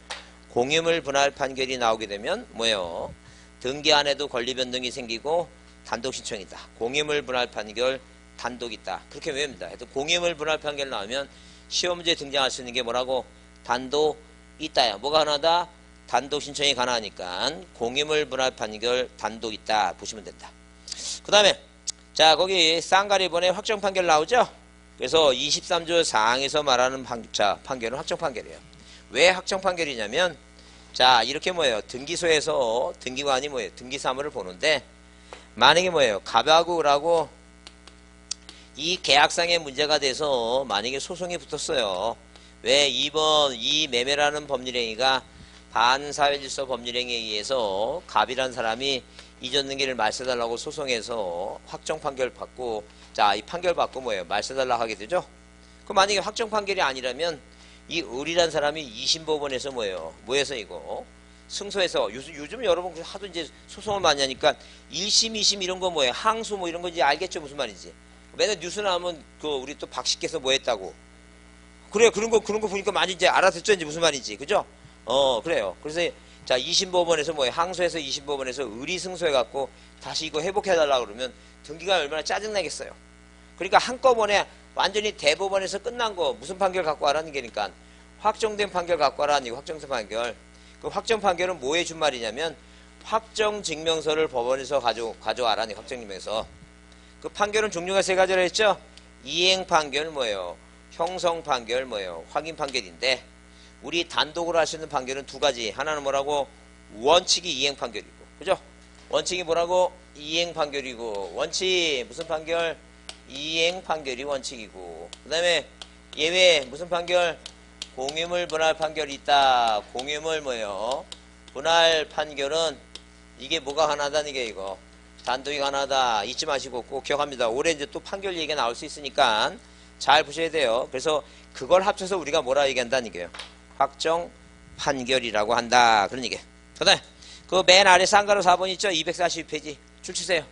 공유물 분할 판결이 나오게 되면 뭐예요? 등기 안 해도 권리 변동이 생기고 단독 신청이다. 공유물 분할 판결 단독 있다. 그렇게 외웁니다. 하여튼 공유물 분할 판결 나오면 시험 문제에 등장할 수 있는 게 뭐라고? 단독 있다야. 뭐가 하나다? 단독 신청이 가능하니까 공유물 분할 판결 단독 있다 보시면 된다. 그 다음에 자 거기 쌍가리번에 확정 판결 나오죠? 그래서 23조 4항에서 말하는 판결은 확정 판결이에요. 왜 확정 판결이냐면 자 이렇게 뭐예요? 등기소에서 등기관이 뭐예요? 등기사무를 보는데 만약에 뭐예요? 갑하고 을하고 이 계약상의 문제가 돼서 만약에 소송이 붙었어요. 왜 2번 이 매매라는 법률행위가 반사회질서 법률행위에 의해서 갑이라는 사람이 이전 등기를 말세달라고 소송해서 확정 판결 받고 자 이 판결 받고 뭐예요? 말세달라고 하게 되죠. 그럼 만약에 확정 판결이 아니라면 이 을이라는 사람이 2심법원에서 뭐예요? 뭐해서 이거 승소해서 요즘 여러분 하도 이제 소송을 많이 하니까 1심 2심 이런 거 뭐예요? 항소 뭐 이런 거 이제 알겠죠? 무슨 말인지. 맨날 뉴스 나오면 그 우리 또 박씨께서 뭐 했다고. 그래요. 그런 거 보니까 많이 이제 알아듣죠? 이제 무슨 말인지. 그죠? 그래요. 그래서 자 2심법원에서 뭐예요? 항소해서 2심법원에서 을이 승소해갖고 다시 이거 회복해달라고 그러면 등기가 얼마나 짜증나겠어요. 그러니까 한꺼번에 완전히 대법원에서 끝난 거 무슨 판결 갖고 와라는 게니까 확정된 판결 갖고 와라는 이거 확정된 판결. 그 확정 판결은 뭐 해준 말이냐면 확정 증명서를 법원에서 가져와라는 확정 증명서. 그 판결은 종류가 세 가지라 했죠? 이행 판결 뭐예요? 형성 판결 뭐예요? 확인 판결인데 우리 단독으로 할 수 있는 판결은 두 가지. 하나는 뭐라고? 원칙이 이행 판결이고. 그죠? 원칙이 뭐라고? 이행 판결이고. 원칙 무슨 판결? 이행 판결이 원칙이고. 그 다음에 예외 무슨 판결? 공유물 분할 판결이 있다. 공유물 뭐예요? 분할 판결은 이게 뭐가 하나다는 게 이거. 단독이 하나다. 잊지 마시고 꼭 기억합니다. 올해 이제 또 판결 얘기가 나올 수 있으니까 잘 보셔야 돼요. 그래서 그걸 합쳐서 우리가 뭐라 얘기한다는 얘기예요. 확정 판결이라고 한다. 그런 얘기예요. 그 다음에 그 맨 아래 쌍가루 4번 있죠? 242페이지 줄 치세요.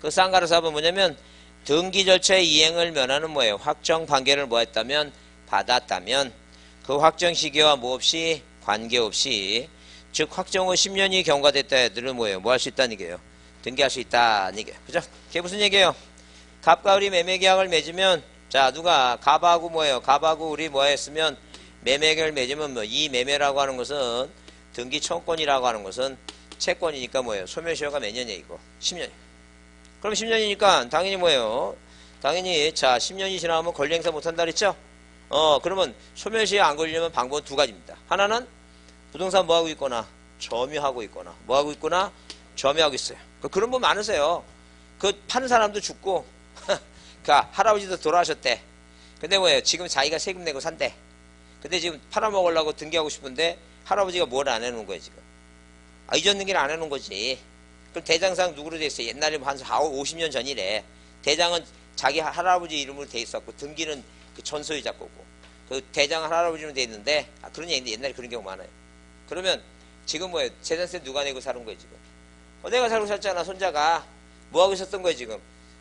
그 쌍가루 4번 뭐냐면 등기 절차의 이행을 면하는 뭐예요? 확정 판결을 뭐 했다면? 받았다면 그 확정 시기와 뭐 없이 관계없이 즉 확정 후 10년이 경과됐다 애들은 뭐예요? 뭐 할 수 있다는 얘기예요? 등기할 수 있다는 얘기예요. 그죠? 그게 무슨 얘기예요? 갑과 을이 매매계약을 맺으면 자 누가 갑하고 뭐예요? 갑하고 을이 뭐 했으면 매매계약을 맺으면 뭐 이 매매라고 하는 것은 등기 청권이라고 하는 것은 채권이니까 뭐예요? 소멸시효가 몇 년이에요 이거? 10년. 그럼 10년이니까 당연히 뭐예요? 당연히 자 10년이 지나면 권리 행사 못한다 그랬죠? 그러면 소멸시효 안 걸리려면 방법은 두 가지입니다. 하나는 부동산 뭐하고 있거나 점유하고 있거나 뭐하고 있거나 점유하고 있어요. 그런 분 많으세요. 그 파는 사람도 죽고 그러니까 할아버지도 돌아가셨대. 근데 뭐예요? 지금 자기가 세금 내고 산대. 근데 지금 팔아먹으려고 등기하고 싶은데 할아버지가 뭘 안 해놓은 거예요 지금. 이전 등기를 안 해놓은 거지. 그럼 대장상 누구로 돼 있어요? 옛날에 한 50년 전이래. 대장은 자기 할아버지 이름으로 돼 있었고 등기는 그 전소유자 거고 그 대장은 할아버지로 돼 있는데 그런 얘기인데 옛날에 그런 경우 많아요. 그러면 지금 뭐예요? 재산세 누가 내고 사는 거예요 지금? 내가 살고 샀잖아. 손자가 뭐하고 있었던 거예요 지금?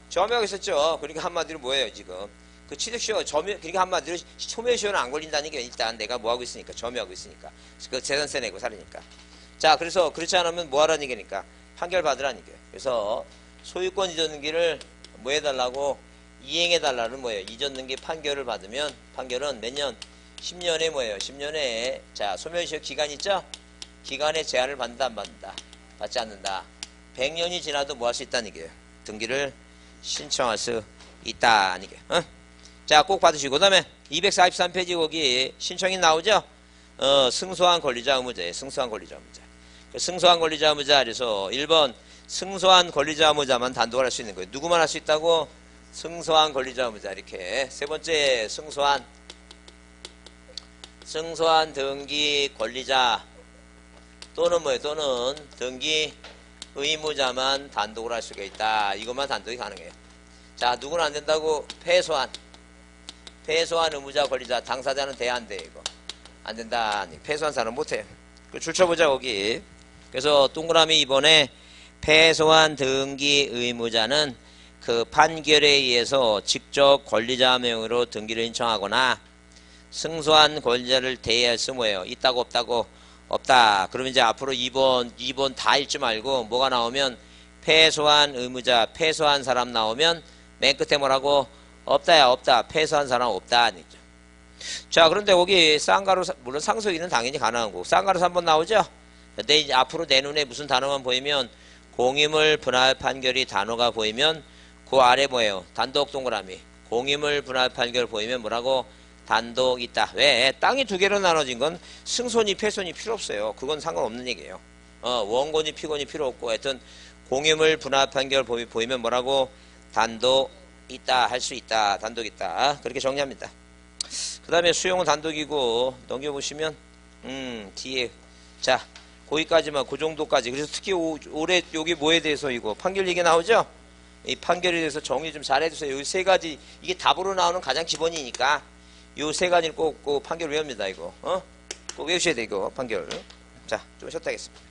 점유하고 있었죠. 그러니까 한마디로 뭐예요 지금? 그 취득시효 그러니까 한마디로 소멸시효는 안 걸린다는 게 일단 내가 뭐하고 있으니까 점유하고 있으니까 그 재산세 내고 살으니까. 자 그래서 그렇지 않으면 뭐하라는 얘기니까 판결 받으라는 얘기예요. 그래서 소유권 이전 등기를 뭐 해달라고? 이행해달라는 뭐예요? 이전 등기 판결을 받으면 판결은 몇 년? 10년에 뭐예요? 10년에 자 소멸시효 기간 있죠? 기간에 제한을 받는다 안 받는다? 받지 않는다. 100년이 지나도 뭐 할 수 있다는 얘기예요? 등기를 신청할 수 있다는 얘기예요. 자 꼭 받으시고 그 다음에 243페이지 거기 신청이 나오죠? 승소한 권리자 의무자예요. 승소한 권리자 의무자. 승소한 권리자 의무자 그래서 1번 승소한 권리자 의무자만 단독을 할 수 있는 거예요. 누구만 할 수 있다고? 승소한 권리자 의무자 이렇게. 세 번째 승소한 등기 권리자 또는 뭐예요? 또는 등기 의무자만 단독으로 할 수가 있다. 이것만 단독이 가능해요. 자 누구는 안 된다고? 패소한 의무자 권리자 당사자는 돼야 안 돼 이거 안 된다. 패소한 사람 못해요. 줄쳐보자 거기. 그래서 동그라미 이번에 패소한 등기 의무자는 그 판결에 의해서 직접 권리자 명의로 등기를 신청하거나 승소한 권리자를 대해할 수 뭐예요? 있다고 없다고? 없다. 그러면 이제 앞으로 2번 다 읽지 말고 뭐가 나오면 패소한 의무자, 패소한 사람 나오면 맨 끝에 뭐라고? 없다야 없다. 패소한 사람 없다. 자 그런데 거기 쌍가루 물론 상속인은 당연히 가능한 거고 쌍가루 3번 나오죠? 근데 이제 앞으로 내 눈에 무슨 단어만 보이면 공유물 분할 판결이 단어가 보이면 그 아래 뭐예요? 단독 동그라미. 공유물 분할 판결 보이면 뭐라고? 단독 있다. 왜? 땅이 두 개로 나눠진 건 승소니 패소니 필요 없어요. 그건 상관없는 얘기예요. 원고니 피고니 필요 없고 하여튼 공유물 분할 판결 보이면 뭐라고? 단독 있다. 할 수 있다. 단독 있다. 그렇게 정리합니다. 그 다음에 수용은 단독이고 넘겨보시면 뒤에 자 거기까지만 그 정도까지. 그래서 특히 올해 여기 뭐에 대해서 이거 판결 얘기 나오죠? 이 판결에 대해서 정리 좀 잘해주세요. 이 세 가지 이게 답으로 나오는 가장 기본이니까 요 세 가지를 꼭 판결 외웁니다. 이거 꼭 외우셔야 돼 이거 판결. 자 좀 쉬었다 하겠습니다.